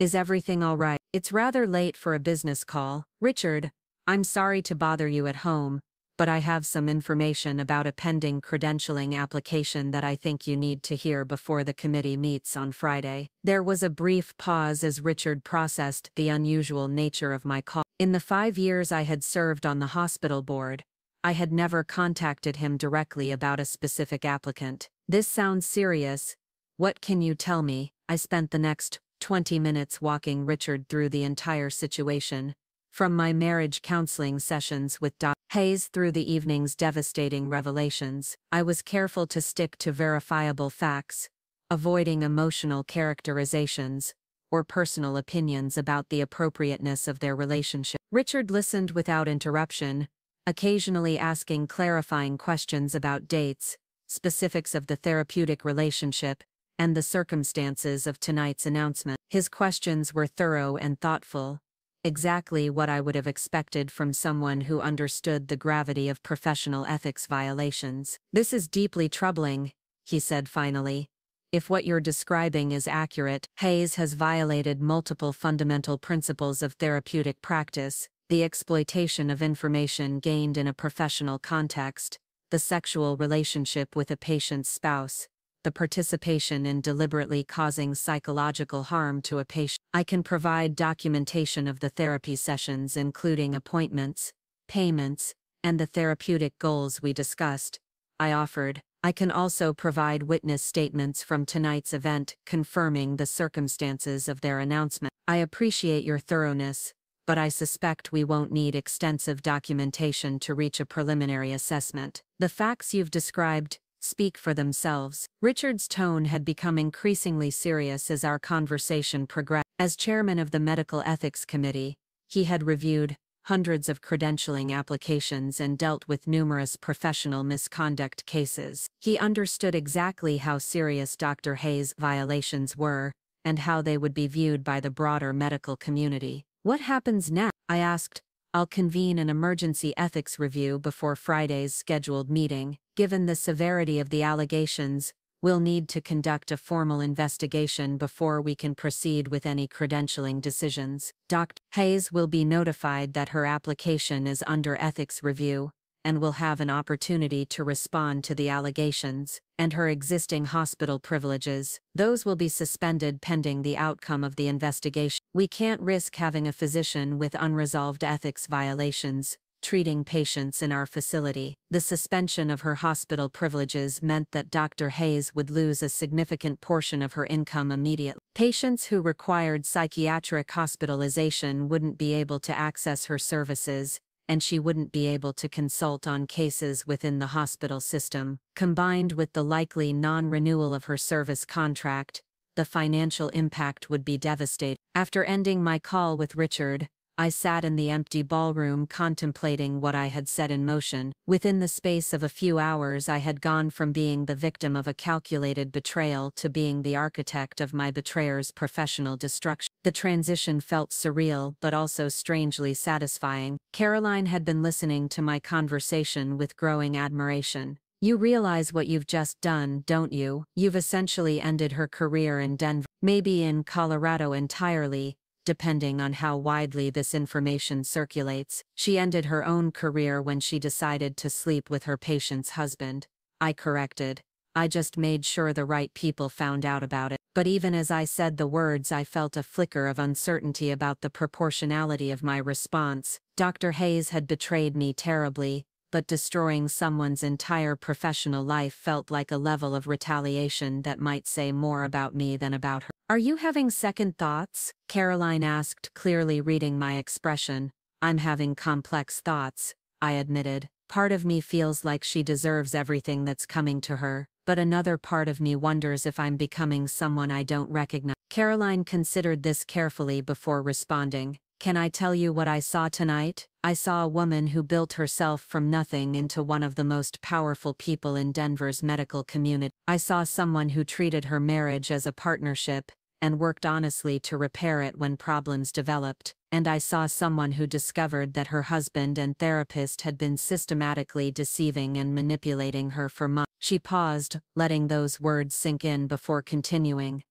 Is everything all right? It's rather late for a business call. Richard, I'm sorry to bother you at home, but I have some information about a pending credentialing application that I think you need to hear before the committee meets on Friday." There was a brief pause as Richard processed the unusual nature of my call. In the 5 years I had served on the hospital board, I had never contacted him directly about a specific applicant. "This sounds serious. What can you tell me?" I spent the next 20 minutes walking Richard through the entire situation, from my marriage counseling sessions with Dr. Hayes through the evening's devastating revelations. I was careful to stick to verifiable facts, avoiding emotional characterizations or personal opinions about the appropriateness of their relationship. Richard listened without interruption, occasionally asking clarifying questions about dates, specifics of the therapeutic relationship, and the circumstances of tonight's announcement. His questions were thorough and thoughtful, exactly what I would have expected from someone who understood the gravity of professional ethics violations. "This is deeply troubling," he said finally. "If what you're describing is accurate, Hayes has violated multiple fundamental principles of therapeutic practice: the exploitation of information gained in a professional context, the sexual relationship with a patient's spouse, the participation in deliberately causing psychological harm to a patient." I can provide documentation of the therapy sessions, including appointments, payments, and the therapeutic goals we discussed, I offered. I can also provide witness statements from tonight's event confirming the circumstances of their announcement. I appreciate your thoroughness, but I suspect we won't need extensive documentation to reach a preliminary assessment. The facts you've described speak for themselves. Richard's tone had become increasingly serious as our conversation progressed. As chairman of the Medical Ethics Committee, he had reviewed hundreds of credentialing applications and dealt with numerous professional misconduct cases. He understood exactly how serious Dr. Hayes' violations were, and how they would be viewed by the broader medical community. "What happens next?" I asked. "I'll convene an emergency ethics review before Friday's scheduled meeting. Given the severity of the allegations, we'll need to conduct a formal investigation before we can proceed with any credentialing decisions. Dr. Hayes will be notified that her application is under ethics review, and will have an opportunity to respond to the allegations, and her existing hospital privileges. Those will be suspended pending the outcome of the investigation. We can't risk having a physician with unresolved ethics violations treating patients in our facility." The suspension of her hospital privileges meant that Dr. Hayes would lose a significant portion of her income immediately. Patients who required psychiatric hospitalization wouldn't be able to access her services, and she wouldn't be able to consult on cases within the hospital system. Combined with the likely non-renewal of her service contract, the financial impact would be devastating. After ending my call with Richard, I sat in the empty ballroom contemplating what I had set in motion. Within the space of a few hours, I had gone from being the victim of a calculated betrayal to being the architect of my betrayer's professional destruction. The transition felt surreal but also strangely satisfying. Caroline had been listening to my conversation with growing admiration. "You realize what you've just done, don't you? You've essentially ended her career in Denver, maybe in Colorado entirely, depending on how widely this information circulates. She ended her own career when she decided to sleep with her patient's husband," I corrected. "I just made sure the right people found out about it." But even as I said the words, I felt a flicker of uncertainty about the proportionality of my response. Dr. Hayes had betrayed me terribly, but destroying someone's entire professional life felt like a level of retaliation that might say more about me than about her. "Are you having second thoughts?" Caroline asked, clearly reading my expression. "I'm having complex thoughts," I admitted. "Part of me feels like she deserves everything that's coming to her, but another part of me wonders if I'm becoming someone I don't recognize." Caroline considered this carefully before responding. Can I tell you what I saw tonight? I saw a woman who built herself from nothing into one of the most powerful people in Denver's medical community. I saw someone who treated her marriage as a partnership and worked honestly to repair it when problems developed. And I saw someone who discovered that her husband and therapist had been systematically deceiving and manipulating her for months. She paused, letting those words sink in before continuing.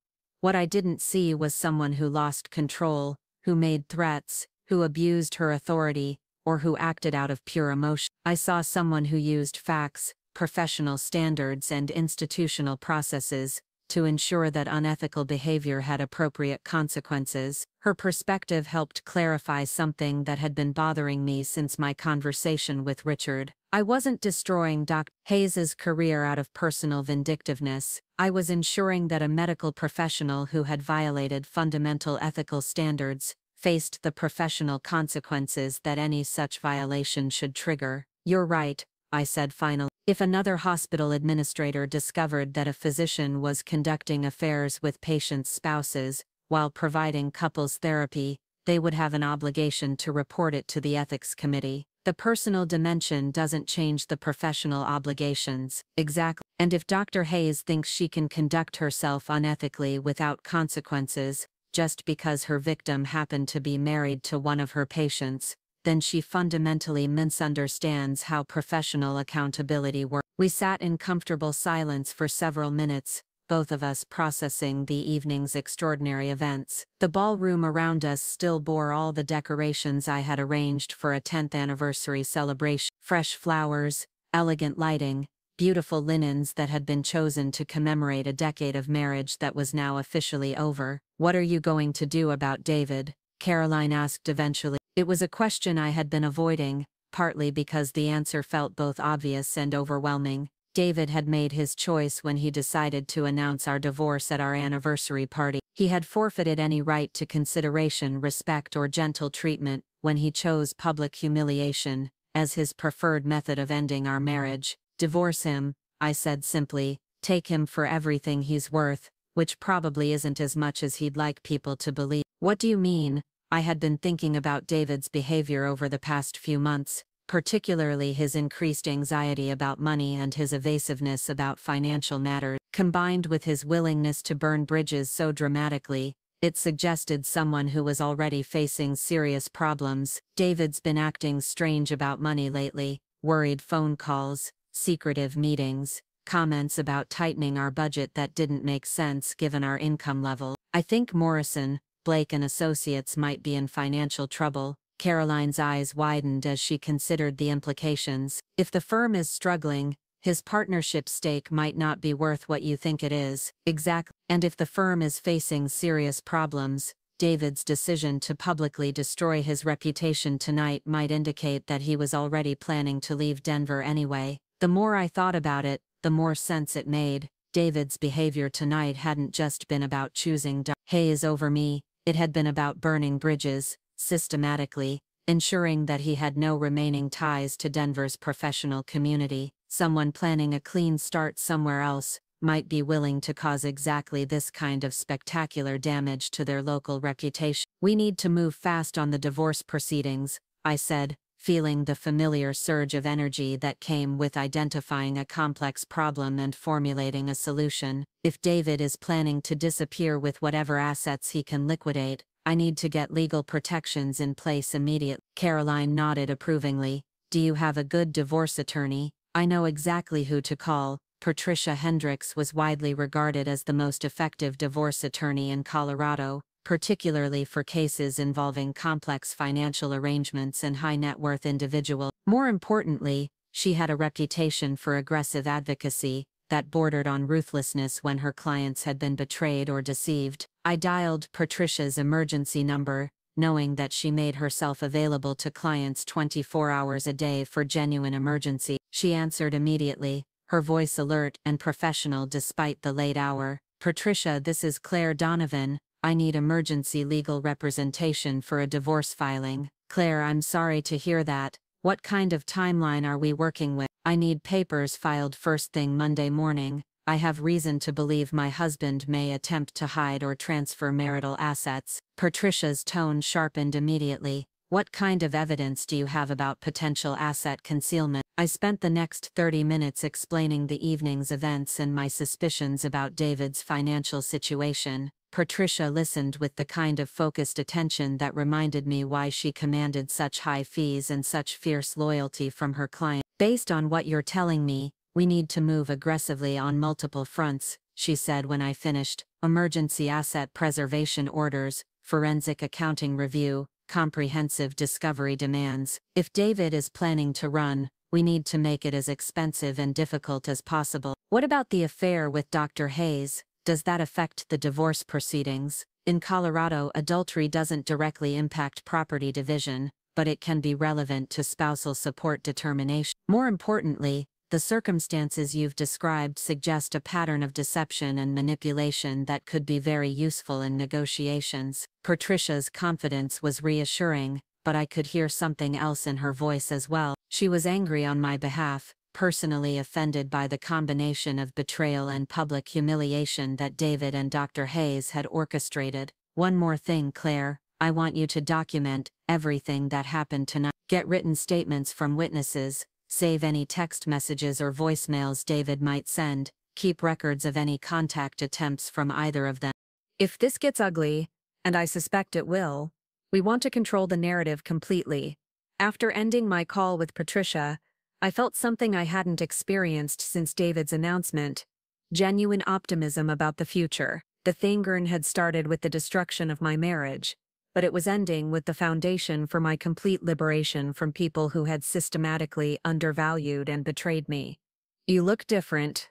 What I didn't see was someone who lost control, who made threats, who abused her authority, or who acted out of pure emotion. I saw someone who used facts, professional standards, and institutional processes to ensure that unethical behavior had appropriate consequences. Her perspective helped clarify something that had been bothering me since my conversation with Richard. I wasn't destroying Dr. Hayes's career out of personal vindictiveness. I was ensuring that a medical professional who had violated fundamental ethical standards faced the professional consequences that any such violation should trigger. You're right, I said finally. If another hospital administrator discovered that a physician was conducting affairs with patients' spouses while providing couples therapy, they would have an obligation to report it to the ethics committee. The personal dimension doesn't change the professional obligations. Exactly. And if Dr. Hayes thinks she can conduct herself unethically without consequences, just because her victim happened to be married to one of her patients, then she fundamentally misunderstands how professional accountability works. We sat in comfortable silence for several minutes, both of us processing the evening's extraordinary events. The ballroom around us still bore all the decorations I had arranged for a 10th anniversary celebration. Fresh flowers, elegant lighting, beautiful linens that had been chosen to commemorate a decade of marriage that was now officially over. "What are you going to do about David?" Caroline asked eventually. It was a question I had been avoiding, partly because the answer felt both obvious and overwhelming. David had made his choice when he decided to announce our divorce at our anniversary party. He had forfeited any right to consideration, respect, or gentle treatment when he chose public humiliation as his preferred method of ending our marriage. Divorce him, I said simply. Take him for everything he's worth, which probably isn't as much as he'd like people to believe. What do you mean? I had been thinking about David's behavior over the past few months, particularly his increased anxiety about money and his evasiveness about financial matters. Combined with his willingness to burn bridges so dramatically, it suggested someone who was already facing serious problems. David's been acting strange about money lately, worried phone calls, secretive meetings, comments about tightening our budget that didn't make sense given our income level. I think Morrison, Blake and Associates might be in financial trouble. Caroline's eyes widened as she considered the implications. If the firm is struggling, his partnership stake might not be worth what you think it is. Exactly. And if the firm is facing serious problems, David's decision to publicly destroy his reputation tonight might indicate that he was already planning to leave Denver anyway. The more I thought about it, the more sense it made. David's behavior tonight hadn't just been about choosing Hayes over me. It had been about burning bridges, systematically, ensuring that he had no remaining ties to Denver's professional community. Someone planning a clean start somewhere else might be willing to cause exactly this kind of spectacular damage to their local reputation. We need to move fast on the divorce proceedings, I said, feeling the familiar surge of energy that came with identifying a complex problem and formulating a solution. If David is planning to disappear with whatever assets he can liquidate, I need to get legal protections in place immediately. Caroline nodded approvingly. Do you have a good divorce attorney? I know exactly who to call. Patricia Hendricks was widely regarded as the most effective divorce attorney in Colorado, particularly for cases involving complex financial arrangements and high-net-worth individuals. More importantly, she had a reputation for aggressive advocacy that bordered on ruthlessness when her clients had been betrayed or deceived. I dialed Patricia's emergency number, knowing that she made herself available to clients 24 hours a day for genuine emergency. She answered immediately, her voice alert and professional despite the late hour. Patricia, this is Claire Donovan. I need emergency legal representation for a divorce filing. Claire, I'm sorry to hear that. What kind of timeline are we working with? I need papers filed first thing Monday morning. I have reason to believe my husband may attempt to hide or transfer marital assets. Patricia's tone sharpened immediately. What kind of evidence do you have about potential asset concealment? I spent the next 30 minutes explaining the evening's events and my suspicions about David's financial situation. Patricia listened with the kind of focused attention that reminded me why she commanded such high fees and such fierce loyalty from her client. Based on what you're telling me, we need to move aggressively on multiple fronts, she said when I finished. Emergency asset preservation orders, forensic accounting review, comprehensive discovery demands. If David is planning to run, we need to make it as expensive and difficult as possible. What about the affair with Dr. Hayes? Does that affect the divorce proceedings? In Colorado, adultery doesn't directly impact property division, but it can be relevant to spousal support determination. More importantly, the circumstances you've described suggest a pattern of deception and manipulation that could be very useful in negotiations. Patricia's confidence was reassuring, but I could hear something else in her voice as well. She was angry on my behalf, personally offended by the combination of betrayal and public humiliation that David and Dr. Hayes had orchestrated. One more thing, Claire. I want you to document everything that happened tonight. Get written statements from witnesses. Save any text messages or voicemails David might send. Keep records of any contact attempts from either of them. If this gets ugly, and I suspect it will, we want to control the narrative completely. After ending my call with Patricia, I felt something I hadn't experienced since David's announcement. Genuine optimism about the future. The Thangern had started with the destruction of my marriage, but it was ending with the foundation for my complete liberation from people who had systematically undervalued and betrayed me. You look different,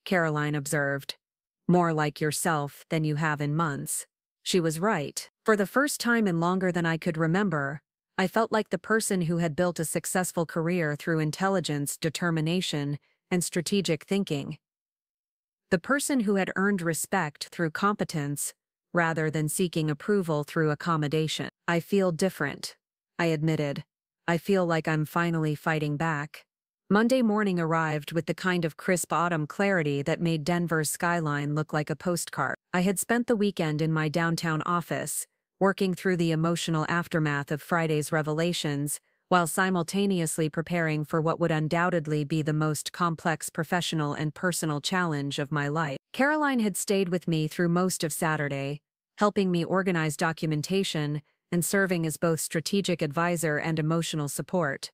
Caroline observed. More like yourself than you have in months. She was right. For the first time in longer than I could remember, I felt like the person who had built a successful career through intelligence, determination, and strategic thinking. The person who had earned respect through competence, rather than seeking approval through accommodation. I feel different, I admitted. I feel like I'm finally fighting back. Monday morning arrived with the kind of crisp autumn clarity that made Denver's skyline look like a postcard. I had spent the weekend in my downtown office, working through the emotional aftermath of Friday's revelations, while simultaneously preparing for what would undoubtedly be the most complex professional and personal challenge of my life. Caroline had stayed with me through most of Saturday, helping me organize documentation and serving as both strategic advisor and emotional support.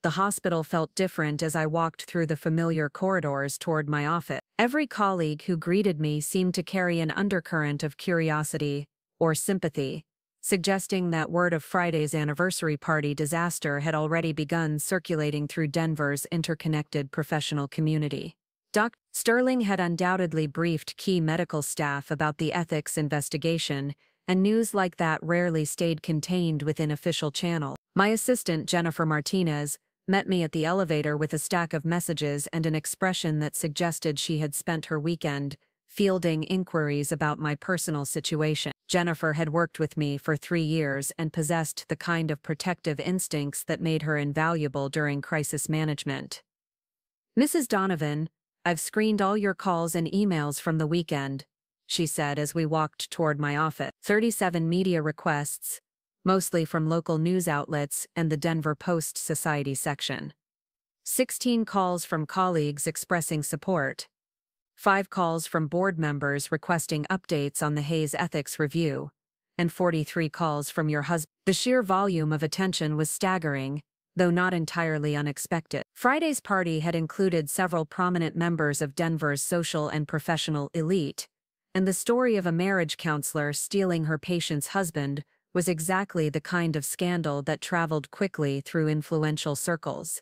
The hospital felt different as I walked through the familiar corridors toward my office. Every colleague who greeted me seemed to carry an undercurrent of curiosity or sympathy, suggesting that word of Friday's anniversary party disaster had already begun circulating through Denver's interconnected professional community. Dr. Sterling had undoubtedly briefed key medical staff about the ethics investigation, and news like that rarely stayed contained within official channels. My assistant, Jennifer Martinez, met me at the elevator with a stack of messages and an expression that suggested she had spent her weekend fielding inquiries about my personal situation. Jennifer had worked with me for 3 years and possessed the kind of protective instincts that made her invaluable during crisis management. Mrs. Donovan, I've screened all your calls and emails from the weekend, she said as we walked toward my office. 37 media requests, mostly from local news outlets and the Denver Post Society section. 16 calls from colleagues expressing support. 5 calls from board members requesting updates on the Hayes Ethics Review, and 43 calls from your husband. The sheer volume of attention was staggering, though not entirely unexpected. Friday's party had included several prominent members of Denver's social and professional elite, and the story of a marriage counselor stealing her patient's husband was exactly the kind of scandal that traveled quickly through influential circles.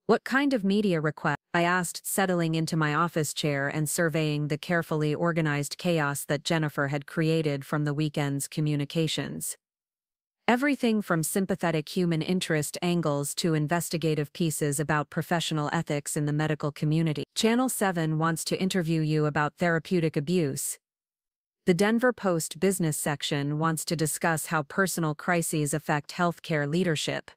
What kind of media request? I asked, settling into my office chair and surveying the carefully organized chaos that Jennifer had created from the weekend's communications. Everything from sympathetic human interest angles to investigative pieces about professional ethics in the medical community. Channel 7 wants to interview you about therapeutic abuse. The Denver Post business section wants to discuss how personal crises affect healthcare leadership.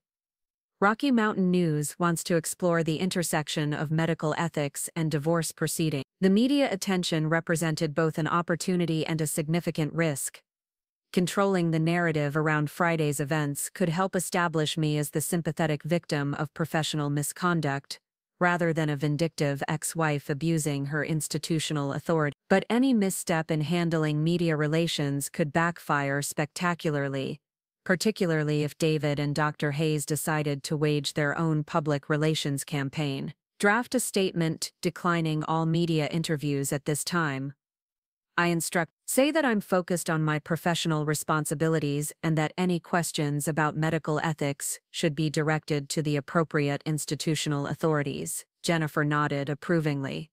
Rocky Mountain News wants to explore the intersection of medical ethics and divorce proceedings. The media attention represented both an opportunity and a significant risk. Controlling the narrative around Friday's events could help establish me as the sympathetic victim of professional misconduct, rather than a vindictive ex-wife abusing her institutional authority. But any misstep in handling media relations could backfire spectacularly, particularly if David and Dr. Hayes decided to wage their own public relations campaign. Draft a statement declining all media interviews at this time. Say that I'm focused on my professional responsibilities and that any questions about medical ethics should be directed to the appropriate institutional authorities. Jennifer nodded approvingly.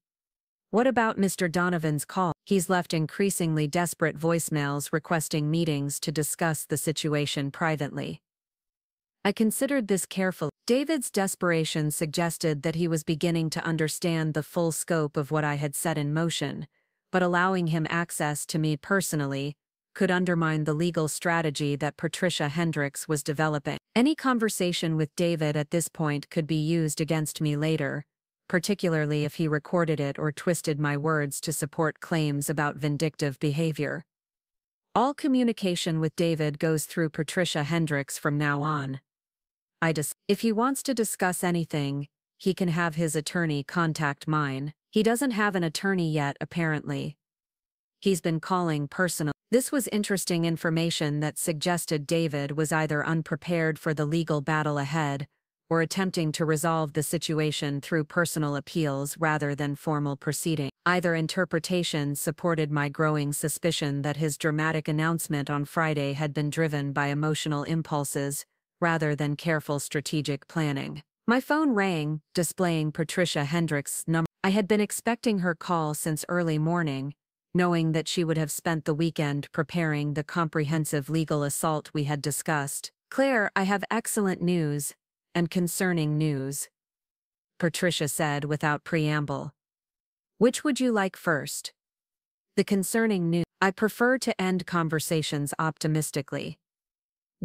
What about Mr. Donovan's call? He's left increasingly desperate voicemails requesting meetings to discuss the situation privately. I considered this carefully. David's desperation suggested that he was beginning to understand the full scope of what I had set in motion, but allowing him access to me personally could undermine the legal strategy that Patricia Hendricks was developing. Any conversation with David at this point could be used against me later, particularly if he recorded it or twisted my words to support claims about vindictive behavior. All communication with David goes through Patricia Hendricks from now on. If he wants to discuss anything, he can have his attorney contact mine. He doesn't have an attorney yet, apparently. He's been calling personal. This was interesting information that suggested David was either unprepared for the legal battle ahead or attempting to resolve the situation through personal appeals rather than formal proceeding. Either interpretation supported my growing suspicion that his dramatic announcement on Friday had been driven by emotional impulses rather than careful strategic planning. My phone rang, displaying Patricia Hendricks' number. I had been expecting her call since early morning, knowing that she would have spent the weekend preparing the comprehensive legal assault we had discussed. Claire, I have excellent news, and concerning news, Patricia said without preamble. Which would you like first? The concerning news. I prefer to end conversations optimistically.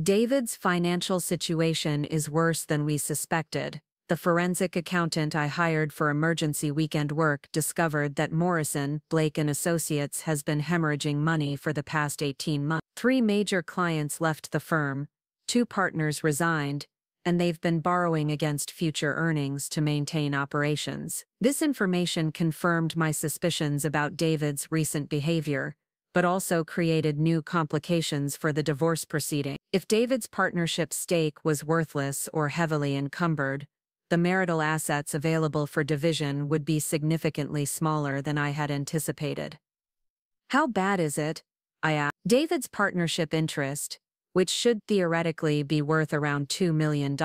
David's financial situation is worse than we suspected. The forensic accountant I hired for emergency weekend work discovered that Morrison, Blake & Associates has been hemorrhaging money for the past 18 months. 3 major clients left the firm, 2 partners resigned, and they've been borrowing against future earnings to maintain operations. This information confirmed my suspicions about David's recent behavior, but also created new complications for the divorce proceeding. If David's partnership stake was worthless or heavily encumbered, the marital assets available for division would be significantly smaller than I had anticipated. How bad is it? I asked. David's partnership interest, which should theoretically be worth around $2 million,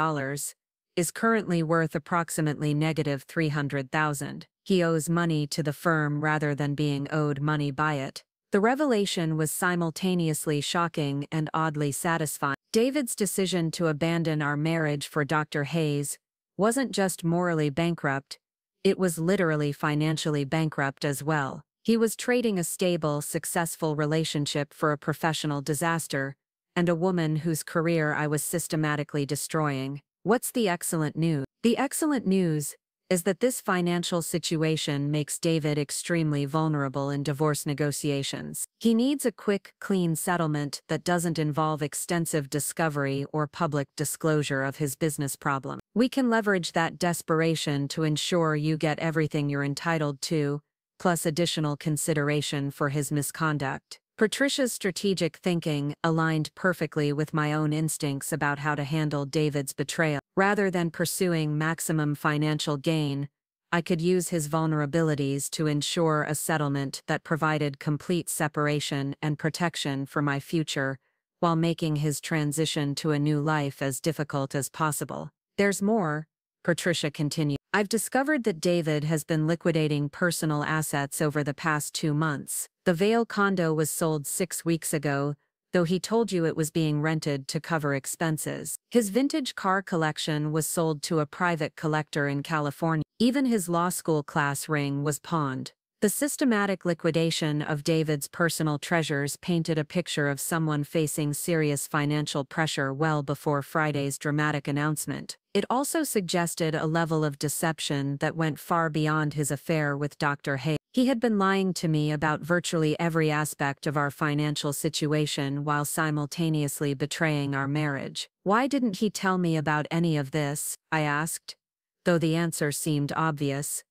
is currently worth approximately -$300,000. He owes money to the firm rather than being owed money by it. The revelation was simultaneously shocking and oddly satisfying. David's decision to abandon our marriage for Dr. Hayes wasn't just morally bankrupt, it was literally financially bankrupt as well. He was trading a stable, successful relationship for a professional disaster, and a woman whose career I was systematically destroying. What's the excellent news? The excellent news is that this financial situation makes David extremely vulnerable in divorce negotiations. He needs a quick, clean settlement that doesn't involve extensive discovery or public disclosure of his business problem. We can leverage that desperation to ensure you get everything you're entitled to, plus additional consideration for his misconduct. Patricia's strategic thinking aligned perfectly with my own instincts about how to handle David's betrayal. Rather than pursuing maximum financial gain, I could use his vulnerabilities to ensure a settlement that provided complete separation and protection for my future, while making his transition to a new life as difficult as possible. There's more, Patricia continued. I've discovered that David has been liquidating personal assets over the past 2 months. The Vale condo was sold 6 weeks ago, though he told you it was being rented to cover expenses. His vintage car collection was sold to a private collector in California. Even his law school class ring was pawned. The systematic liquidation of David's personal treasures painted a picture of someone facing serious financial pressure well before Friday's dramatic announcement. It also suggested a level of deception that went far beyond his affair with Dr. Hayes. He had been lying to me about virtually every aspect of our financial situation while simultaneously betraying our marriage. Why didn't he tell me about any of this? I asked, though the answer seemed obvious.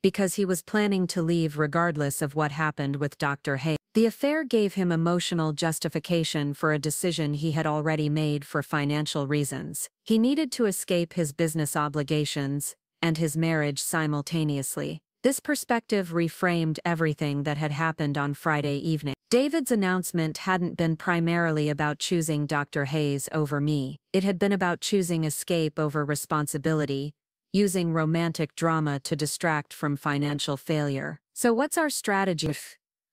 Because he was planning to leave regardless of what happened with Dr. Hayes. The affair gave him emotional justification for a decision he had already made for financial reasons. He needed to escape his business obligations and his marriage simultaneously. This perspective reframed everything that had happened on Friday evening. David's announcement hadn't been primarily about choosing Dr. Hayes over me. It had been about choosing escape over responsibility, using romantic drama to distract from financial failure. So what's our strategy?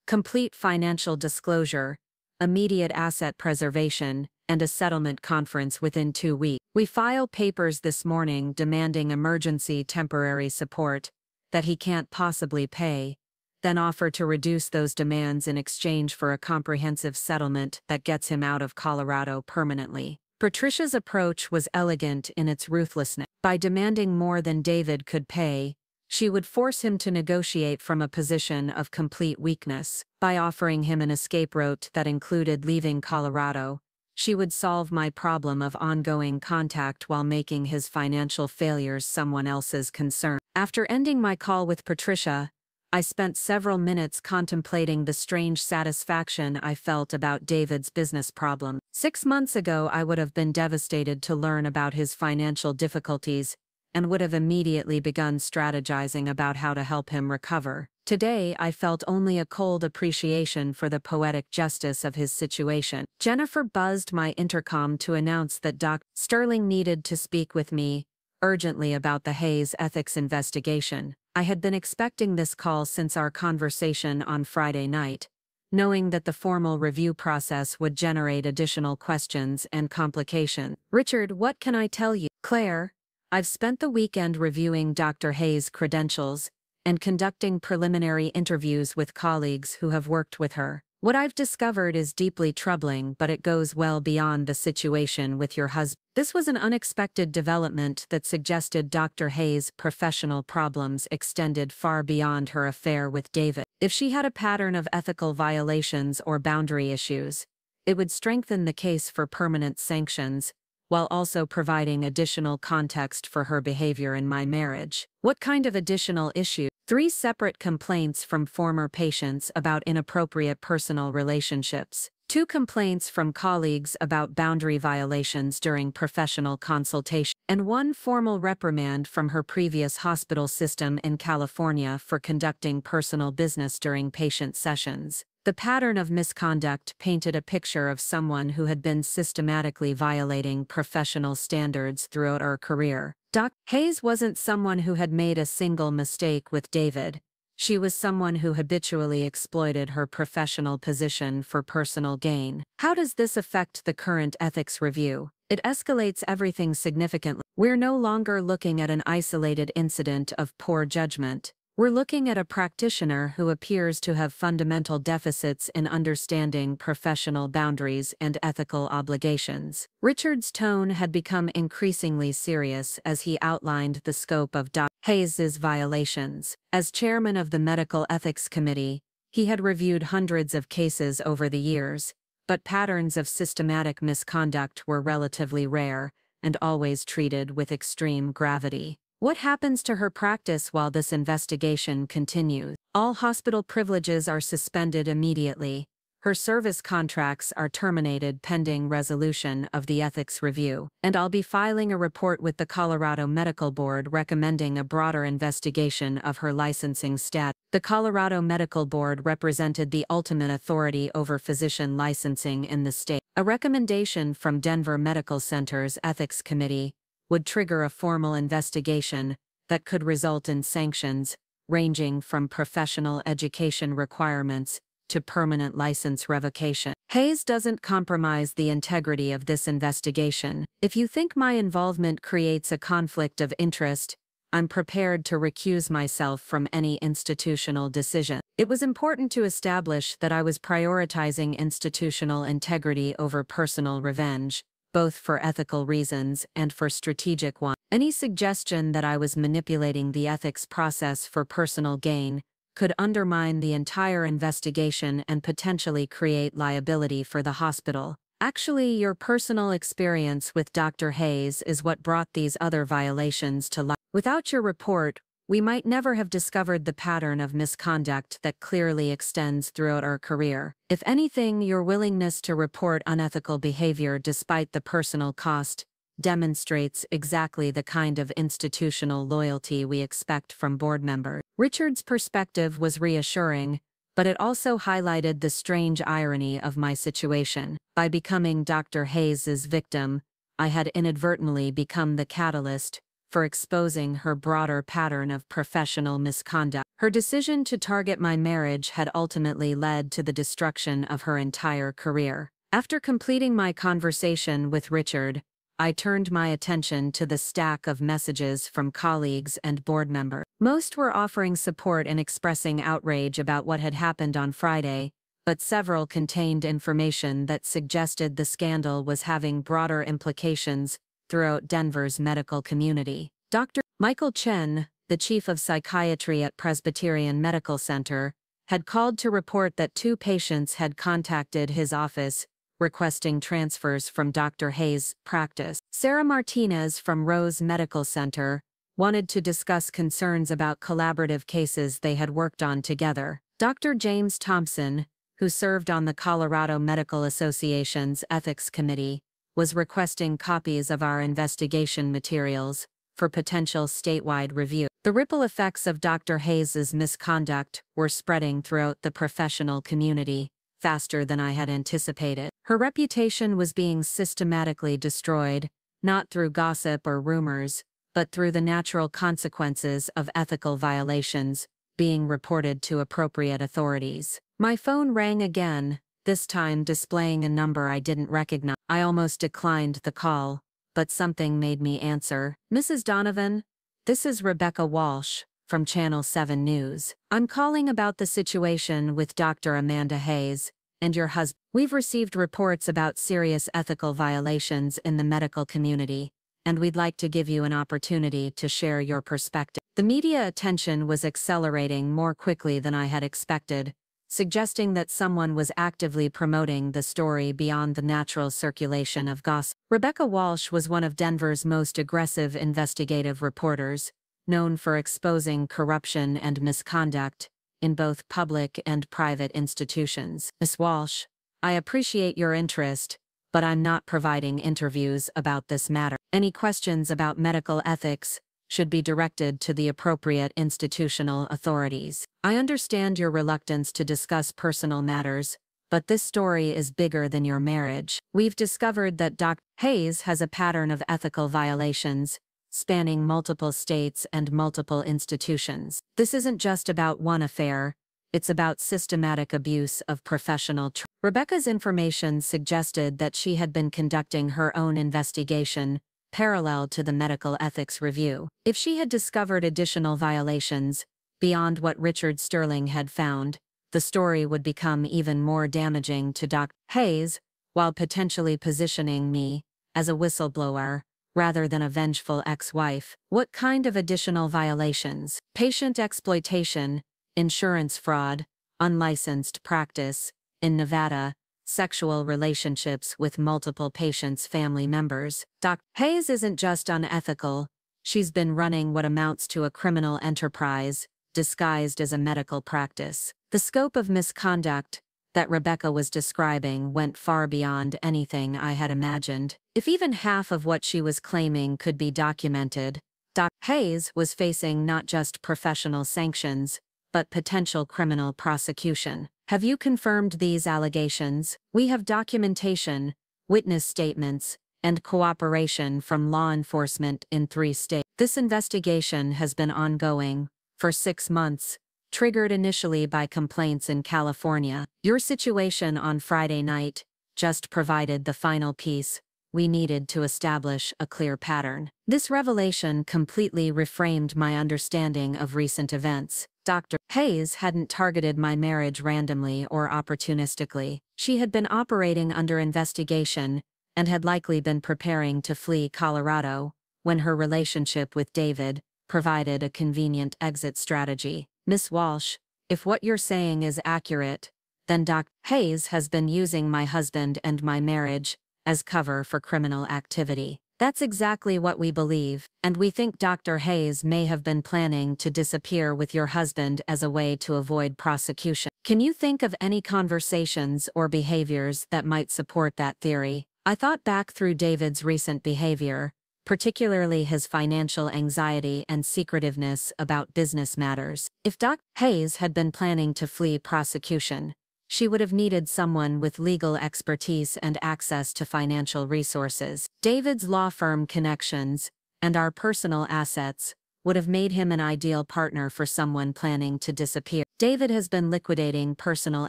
Complete financial disclosure, immediate asset preservation, and a settlement conference within 2 weeks. We file papers this morning demanding emergency temporary support that he can't possibly pay, then offer to reduce those demands in exchange for a comprehensive settlement that gets him out of Colorado permanently. Patricia's approach was elegant in its ruthlessness. By demanding more than David could pay, she would force him to negotiate from a position of complete weakness. By offering him an escape route that included leaving Colorado, she would solve my problem of ongoing contact while making his financial failures someone else's concern. After ending my call with Patricia, I spent several minutes contemplating the strange satisfaction I felt about David's business problem. 6 months ago, I would have been devastated to learn about his financial difficulties and would have immediately begun strategizing about how to help him recover. Today, I felt only a cold appreciation for the poetic justice of his situation. Jennifer buzzed my intercom to announce that Dr. Sterling needed to speak with me urgently about the Hayes ethics investigation. I had been expecting this call since our conversation on Friday night, knowing that the formal review process would generate additional questions and complications. Richard, what can I tell you? Claire, I've spent the weekend reviewing Dr. Hayes' credentials and conducting preliminary interviews with colleagues who have worked with her. What I've discovered is deeply troubling, but it goes well beyond the situation with your husband. This was an unexpected development that suggested Dr. Hayes' professional problems extended far beyond her affair with David. If she had a pattern of ethical violations or boundary issues, it would strengthen the case for permanent sanctions, while also providing additional context for her behavior in my marriage. What kind of additional issue? 3 separate complaints from former patients about inappropriate personal relationships. 2 complaints from colleagues about boundary violations during professional consultation. And 1 formal reprimand from her previous hospital system in California for conducting personal business during patient sessions. The pattern of misconduct painted a picture of someone who had been systematically violating professional standards throughout her career. Dr. Hayes wasn't someone who had made a single mistake with David. She was someone who habitually exploited her professional position for personal gain. How does this affect the current ethics review? It escalates everything significantly. We're no longer looking at an isolated incident of poor judgment. We're looking at a practitioner who appears to have fundamental deficits in understanding professional boundaries and ethical obligations. Richard's tone had become increasingly serious as he outlined the scope of Dr. Hayes's violations. As chairman of the Medical Ethics Committee, he had reviewed hundreds of cases over the years, but patterns of systematic misconduct were relatively rare and always treated with extreme gravity. What happens to her practice while this investigation continues? All hospital privileges are suspended immediately. Her service contracts are terminated pending resolution of the ethics review. And I'll be filing a report with the Colorado Medical Board recommending a broader investigation of her licensing status. The Colorado Medical Board represented the ultimate authority over physician licensing in the state. A recommendation from Denver Medical Center's Ethics Committee would trigger a formal investigation that could result in sanctions, ranging from professional education requirements to permanent license revocation. Hayes doesn't compromise the integrity of this investigation. If you think my involvement creates a conflict of interest, I'm prepared to recuse myself from any institutional decision. It was important to establish that I was prioritizing institutional integrity over personal revenge, both for ethical reasons and for strategic ones. Any suggestion that I was manipulating the ethics process for personal gain could undermine the entire investigation and potentially create liability for the hospital. Actually, your personal experience with Dr. Hayes is what brought these other violations to light. Without your report, we might never have discovered the pattern of misconduct that clearly extends throughout our career. If anything, your willingness to report unethical behavior despite the personal cost demonstrates exactly the kind of institutional loyalty we expect from board members. Richard's perspective was reassuring, but it also highlighted the strange irony of my situation. By becoming Dr. Hayes's victim, I had inadvertently become the catalyst for exposing her broader pattern of professional misconduct. Her decision to target my marriage had ultimately led to the destruction of her entire career. After completing my conversation with Richard, I turned my attention to the stack of messages from colleagues and board members. Most were offering support and expressing outrage about what had happened on Friday, but several contained information that suggested the scandal was having broader implications throughout Denver's medical community. Dr. Michael Chen, the chief of psychiatry at Presbyterian Medical Center, had called to report that 2 patients had contacted his office requesting transfers from Dr. Hayes' practice. Sarah Martinez from Rose Medical Center wanted to discuss concerns about collaborative cases they had worked on together. Dr. James Thompson, who served on the Colorado Medical Association's Ethics Committee, was requesting copies of our investigation materials for potential statewide review. The ripple effects of Dr. Hayes's misconduct were spreading throughout the professional community faster than I had anticipated. Her reputation was being systematically destroyed, not through gossip or rumors, but through the natural consequences of ethical violations being reported to appropriate authorities. My phone rang again, this time displaying a number I didn't recognize. I almost declined the call, but something made me answer. Mrs. Donovan, this is Rebecca Walsh from Channel 7 News. I'm calling about the situation with Dr. Amanda Hayes and your husband. We've received reports about serious ethical violations in the medical community, and we'd like to give you an opportunity to share your perspective. The media attention was accelerating more quickly than I had expected, suggesting that someone was actively promoting the story beyond the natural circulation of gossip. Rebecca Walsh was one of Denver's most aggressive investigative reporters, known for exposing corruption and misconduct in both public and private institutions. Ms. Walsh, I appreciate your interest, but I'm not providing interviews about this matter. Any questions about medical ethics should be directed to the appropriate institutional authorities. I understand your reluctance to discuss personal matters, but this story is bigger than your marriage. We've discovered that Dr. Hayes has a pattern of ethical violations, spanning multiple states and multiple institutions. This isn't just about one affair, it's about systematic abuse of professional trust. Rebecca's information suggested that she had been conducting her own investigation, parallel to the medical ethics review. If she had discovered additional violations, beyond what Richard Sterling had found, the story would become even more damaging to Dr. Hayes, while potentially positioning me as a whistleblower rather than a vengeful ex-wife. What kind of additional violations? Patient exploitation, insurance fraud, unlicensed practice, in Nevada, sexual relationships with multiple patients' family members. Dr. Hayes isn't just unethical, she's been running what amounts to a criminal enterprise, disguised as a medical practice. The scope of misconduct that Rebecca was describing went far beyond anything I had imagined. If even half of what she was claiming could be documented, Dr. Hayes was facing not just professional sanctions, but potential criminal prosecution. Have you confirmed these allegations? We have documentation, witness statements, and cooperation from law enforcement in 3 states. This investigation has been ongoing for 6 months, triggered initially by complaints in California. Your situation on Friday night just provided the final piece, we needed to establish a clear pattern. This revelation completely reframed my understanding of recent events. Dr. Hayes hadn't targeted my marriage randomly or opportunistically. She had been operating under investigation and had likely been preparing to flee Colorado when her relationship with David provided a convenient exit strategy. Miss Walsh, if what you're saying is accurate, then Dr. Hayes has been using my husband and my marriage as cover for criminal activity. That's exactly what we believe, and we think Dr. Hayes may have been planning to disappear with your husband as a way to avoid prosecution. Can you think of any conversations or behaviors that might support that theory? I thought back through David's recent behavior, particularly his financial anxiety and secretiveness about business matters. If Dr. Hayes had been planning to flee prosecution, she would have needed someone with legal expertise and access to financial resources. David's law firm connections and our personal assets would have made him an ideal partner for someone planning to disappear. David has been liquidating personal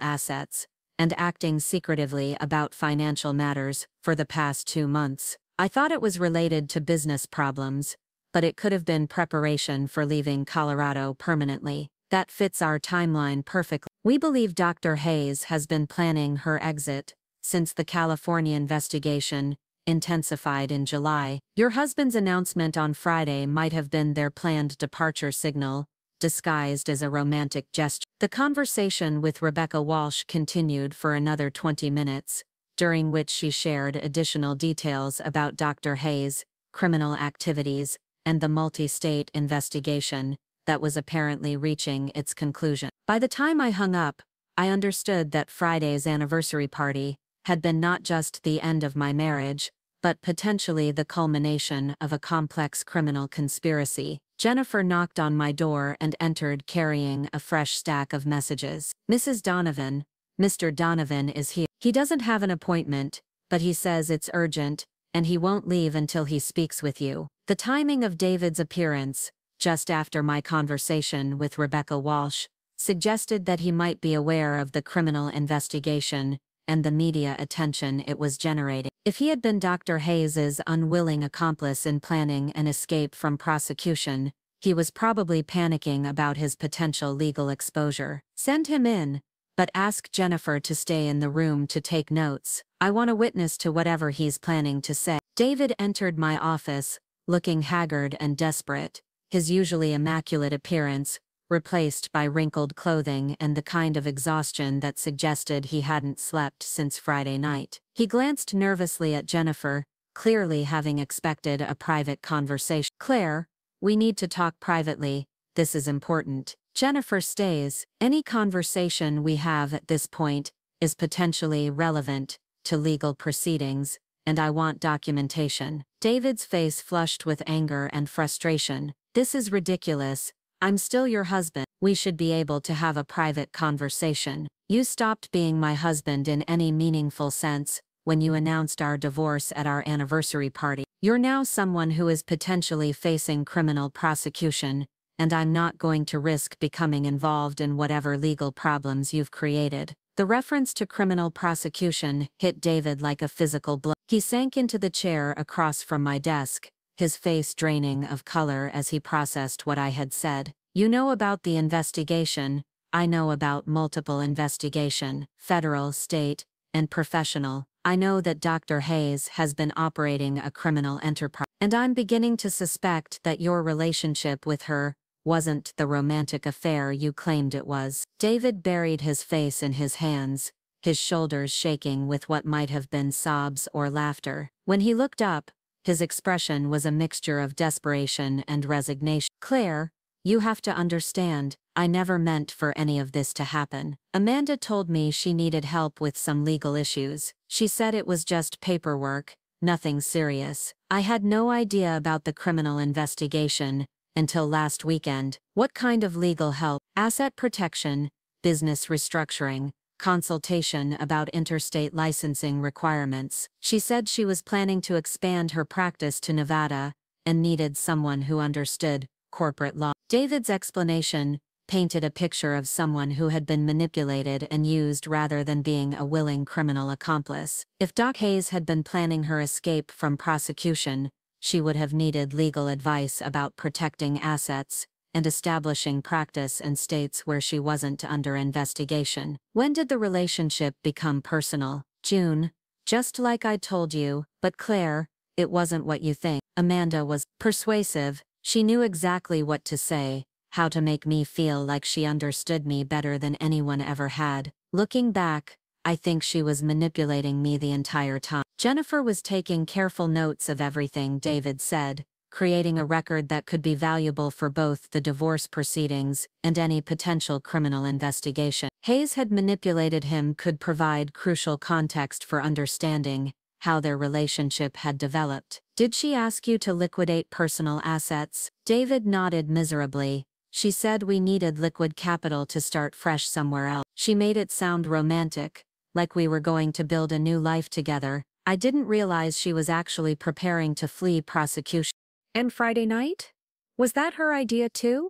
assets and acting secretively about financial matters for the past 2 months. I thought it was related to business problems, but it could have been preparation for leaving Colorado permanently. That fits our timeline perfectly. We believe Dr. Hayes has been planning her exit since the California investigation intensified in July. Your husband's announcement on Friday might have been their planned departure signal, disguised as a romantic gesture. The conversation with Rebecca Walsh continued for another 20 minutes, during which she shared additional details about Dr. Hayes' criminal activities and the multi-state investigation that was apparently reaching its conclusion. By the time I hung up, I understood that Friday's anniversary party had been not just the end of my marriage, but potentially the culmination of a complex criminal conspiracy. Jennifer knocked on my door and entered carrying a fresh stack of messages. Mrs. Donovan, Mr. Donovan is here. He doesn't have an appointment, but he says it's urgent, and he won't leave until he speaks with you. The timing of David's appearance, just after my conversation with Rebecca Walsh, suggested that he might be aware of the criminal investigation and the media attention it was generating. If he had been Dr. Hayes's unwilling accomplice in planning an escape from prosecution, he was probably panicking about his potential legal exposure. Send him in, but ask Jennifer to stay in the room to take notes. I want a witness to whatever he's planning to say. David entered my office, looking haggard and desperate, his usually immaculate appearance replaced by wrinkled clothing and the kind of exhaustion that suggested he hadn't slept since Friday night. He glanced nervously at Jennifer, clearly having expected a private conversation. Claire, we need to talk privately, this is important. Jennifer stays. Any conversation we have at this point is potentially relevant to legal proceedings, and I want documentation. David's face flushed with anger and frustration. This is ridiculous. I'm still your husband. We should be able to have a private conversation. You stopped being my husband in any meaningful sense when you announced our divorce at our anniversary party. You're now someone who is potentially facing criminal prosecution, and I'm not going to risk becoming involved in whatever legal problems you've created. The reference to criminal prosecution hit David like a physical blow. He sank into the chair across from my desk, his face draining of color as he processed what I had said. You know about the investigation. I know about multiple investigation, federal, state, and professional. I know that Dr. Hayes has been operating a criminal enterprise, and I'm beginning to suspect that your relationship with her wasn't the romantic affair you claimed it was. David buried his face in his hands, his shoulders shaking with what might have been sobs or laughter. When he looked up, his expression was a mixture of desperation and resignation. Claire, you have to understand, I never meant for any of this to happen. Amanda told me she needed help with some legal issues. She said it was just paperwork, nothing serious. I had no idea about the criminal investigation until last weekend. What kind of legal help? Asset protection, business restructuring, consultation about interstate licensing requirements. She said she was planning to expand her practice to Nevada and needed someone who understood corporate law. David's explanation painted a picture of someone who had been manipulated and used rather than being a willing criminal accomplice. If Doc Hayes had been planning her escape from prosecution, she would have needed legal advice about protecting assets and establishing practice in states where she wasn't under investigation. When did the relationship become personal? June. Just like I told you, but Claire, it wasn't what you think. Amanda was persuasive. She knew exactly what to say, how to make me feel like she understood me better than anyone ever had. Looking back, I think she was manipulating me the entire time. Jennifer was taking careful notes of everything David said, creating a record that could be valuable for both the divorce proceedings and any potential criminal investigation. Hayes had manipulated him could provide crucial context for understanding how their relationship had developed. Did she ask you to liquidate personal assets? David nodded miserably. She said we needed liquid capital to start fresh somewhere else. She made it sound romantic, like we were going to build a new life together. I didn't realize she was actually preparing to flee prosecution. And Friday night? Was that her idea too?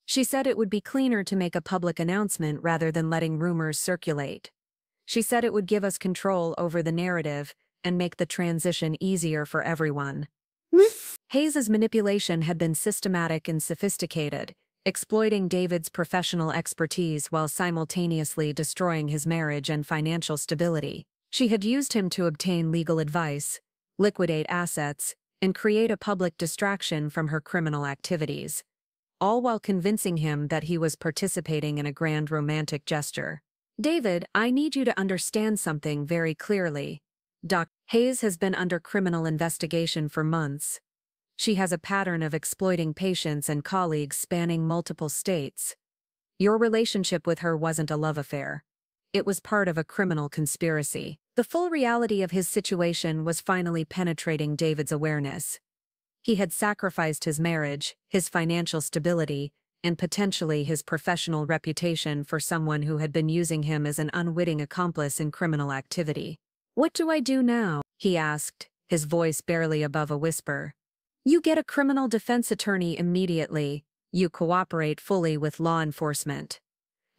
She said it would be cleaner to make a public announcement rather than letting rumors circulate. She said it would give us control over the narrative and make the transition easier for everyone. Hayes's manipulation had been systematic and sophisticated, exploiting David's professional expertise while simultaneously destroying his marriage and financial stability. She had used him to obtain legal advice, liquidate assets, and create a public distraction from her criminal activities, all while convincing him that he was participating in a grand romantic gesture. David, I need you to understand something very clearly. Dr. Hayes has been under criminal investigation for months. She has a pattern of exploiting patients and colleagues spanning multiple states. Your relationship with her wasn't a love affair. It was part of a criminal conspiracy. The full reality of his situation was finally penetrating David's awareness. He had sacrificed his marriage, his financial stability, and potentially his professional reputation for someone who had been using him as an unwitting accomplice in criminal activity. What do I do now? He asked, his voice barely above a whisper. You get a criminal defense attorney immediately. You cooperate fully with law enforcement.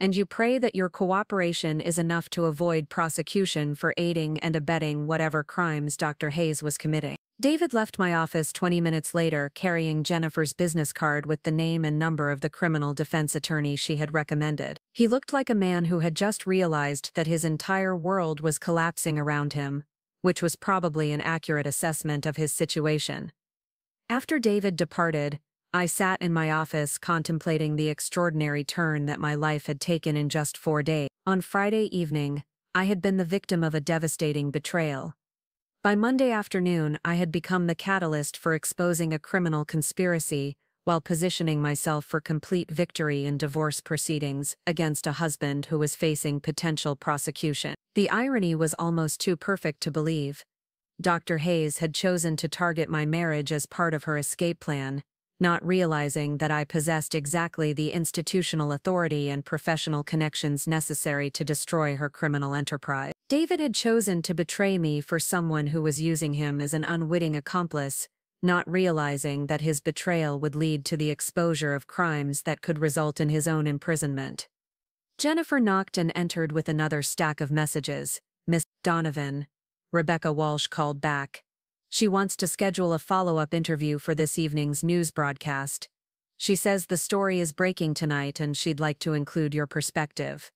And you pray that your cooperation is enough to avoid prosecution for aiding and abetting whatever crimes Dr. Hayes was committing. David left my office 20 minutes later carrying Jennifer's business card with the name and number of the criminal defense attorney she had recommended. He looked like a man who had just realized that his entire world was collapsing around him, which was probably an accurate assessment of his situation. After David departed, I sat in my office contemplating the extraordinary turn that my life had taken in just 4 days. On Friday evening, I had been the victim of a devastating betrayal. By Monday afternoon, I had become the catalyst for exposing a criminal conspiracy while positioning myself for complete victory in divorce proceedings against a husband who was facing potential prosecution. The irony was almost too perfect to believe. Dr. Hayes had chosen to target my marriage as part of her escape plan, not realizing that I possessed exactly the institutional authority and professional connections necessary to destroy her criminal enterprise. David had chosen to betray me for someone who was using him as an unwitting accomplice, not realizing that his betrayal would lead to the exposure of crimes that could result in his own imprisonment. Jennifer knocked and entered with another stack of messages. Miss Donovan, Rebecca Walsh called back. She wants to schedule a follow-up interview for this evening's news broadcast. She says the story is breaking tonight and she'd like to include your perspective.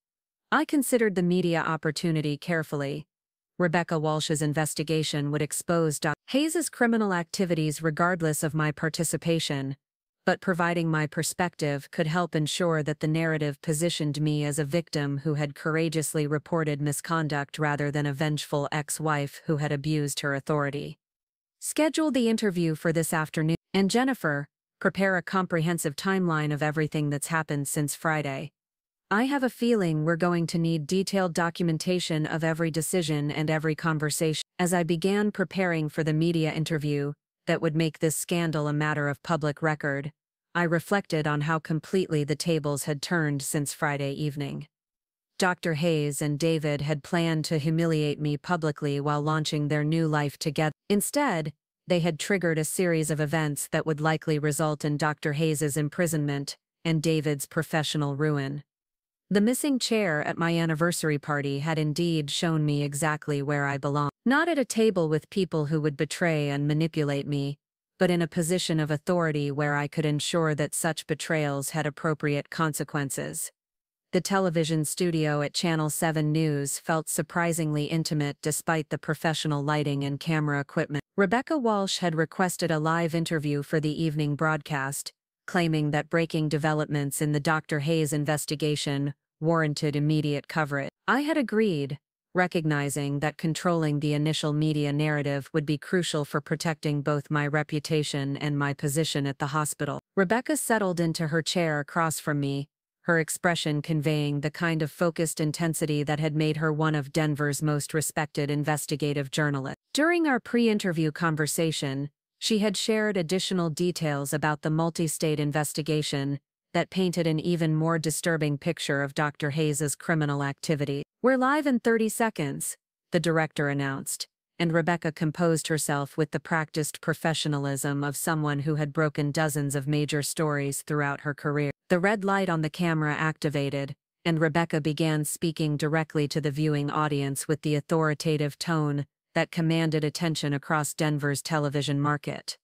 I considered the media opportunity carefully. Rebecca Walsh's investigation would expose Dr. Hayes's criminal activities regardless of my participation, but providing my perspective could help ensure that the narrative positioned me as a victim who had courageously reported misconduct rather than a vengeful ex-wife who had abused her authority. Schedule the interview for this afternoon, and Jennifer, prepare a comprehensive timeline of everything that's happened since Friday. I have a feeling we're going to need detailed documentation of every decision and every conversation. As I began preparing for the media interview that would make this scandal a matter of public record, I reflected on how completely the tables had turned since Friday evening. Dr. Hayes and David had planned to humiliate me publicly while launching their new life together. Instead, they had triggered a series of events that would likely result in Dr. Hayes's imprisonment and David's professional ruin. The missing chair at my anniversary party had indeed shown me exactly where I belonged. Not at a table with people who would betray and manipulate me, but in a position of authority where I could ensure that such betrayals had appropriate consequences. The television studio at Channel 7 News felt surprisingly intimate despite the professional lighting and camera equipment. Rebecca Walsh had requested a live interview for the evening broadcast, claiming that breaking developments in the Dr. Hayes investigation warranted immediate coverage. I had agreed, recognizing that controlling the initial media narrative would be crucial for protecting both my reputation and my position at the hospital. Rebecca settled into her chair across from me, her expression conveying the kind of focused intensity that had made her one of Denver's most respected investigative journalists. During our pre-interview conversation, she had shared additional details about the multi-state investigation that painted an even more disturbing picture of Dr. Hayes's criminal activity. "We're live in 30 seconds, the director announced, and Rebecca composed herself with the practiced professionalism of someone who had broken dozens of major stories throughout her career. The red light on the camera activated, and Rebecca began speaking directly to the viewing audience with the authoritative tone that commanded attention across Denver's television market.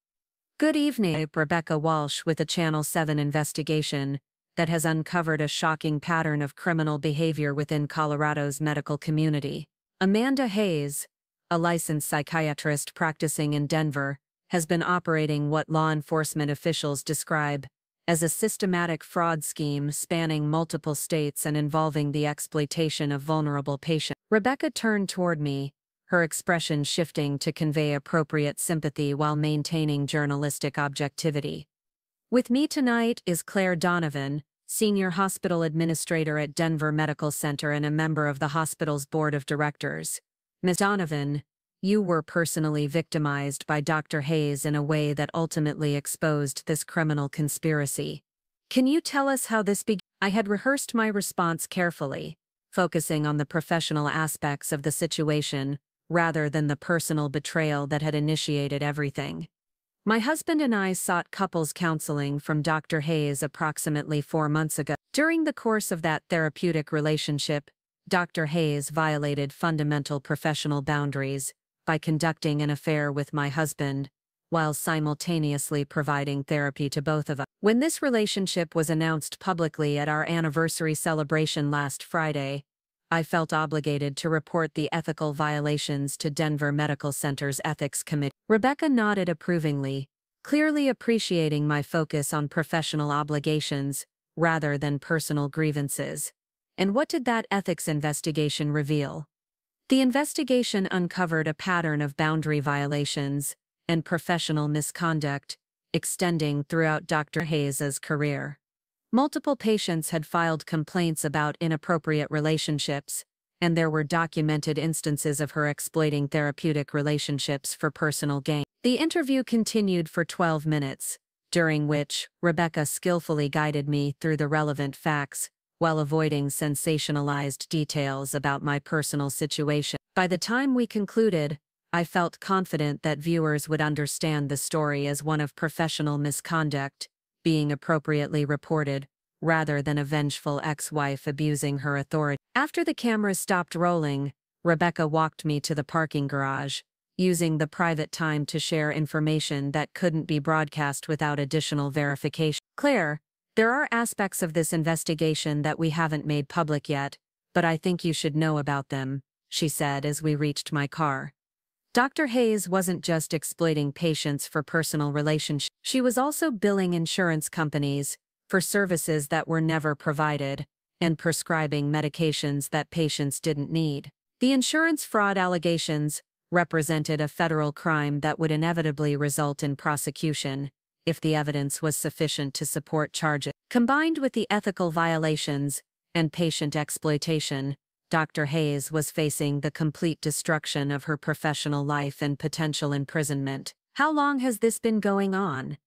"Good evening, Rebecca Walsh with a Channel 7 investigation that has uncovered a shocking pattern of criminal behavior within Colorado's medical community. Amanda Hayes, a licensed psychiatrist practicing in Denver, has been operating what law enforcement officials describe as a systematic fraud scheme spanning multiple states and involving the exploitation of vulnerable patients." Rebecca turned toward me, her expression shifting to convey appropriate sympathy while maintaining journalistic objectivity. "With me tonight is Claire Donovan, Senior Hospital Administrator at Denver Medical Center and a member of the hospital's board of directors. Ms. Donovan, you were personally victimized by Dr. Hayes in a way that ultimately exposed this criminal conspiracy. Can you tell us how this began?" I had rehearsed my response carefully, focusing on the professional aspects of the situation rather than the personal betrayal that had initiated everything. "My husband and I sought couples counseling from Dr. Hayes approximately 4 months ago. During the course of that therapeutic relationship, Dr. Hayes violated fundamental professional boundaries by conducting an affair with my husband, while simultaneously providing therapy to both of us. When this relationship was announced publicly at our anniversary celebration last Friday, I felt obligated to report the ethical violations to Denver Medical Center's Ethics Committee." Rebecca nodded approvingly, clearly appreciating my focus on professional obligations rather than personal grievances. "And what did that ethics investigation reveal?" "The investigation uncovered a pattern of boundary violations and professional misconduct extending throughout Dr. Hayes's career. Multiple patients had filed complaints about inappropriate relationships, and there were documented instances of her exploiting therapeutic relationships for personal gain." The interview continued for 12 minutes, during which Rebecca skillfully guided me through the relevant facts while avoiding sensationalized details about my personal situation. By the time we concluded, I felt confident that viewers would understand the story as one of professional misconduct being appropriately reported, rather than a vengeful ex-wife abusing her authority. After the cameras stopped rolling, Rebecca walked me to the parking garage, using the private time to share information that couldn't be broadcast without additional verification. "Claire, there are aspects of this investigation that we haven't made public yet, but I think you should know about them," she said as we reached my car. Dr. Hayes wasn't just exploiting patients for personal relationships. She was also billing insurance companies for services that were never provided and prescribing medications that patients didn't need. The insurance fraud allegations represented a federal crime that would inevitably result in prosecution if the evidence was sufficient to support charges. Combined with the ethical violations and patient exploitation, Dr. Hayes was facing the complete destruction of her professional life and potential imprisonment. "How long has this been going on?"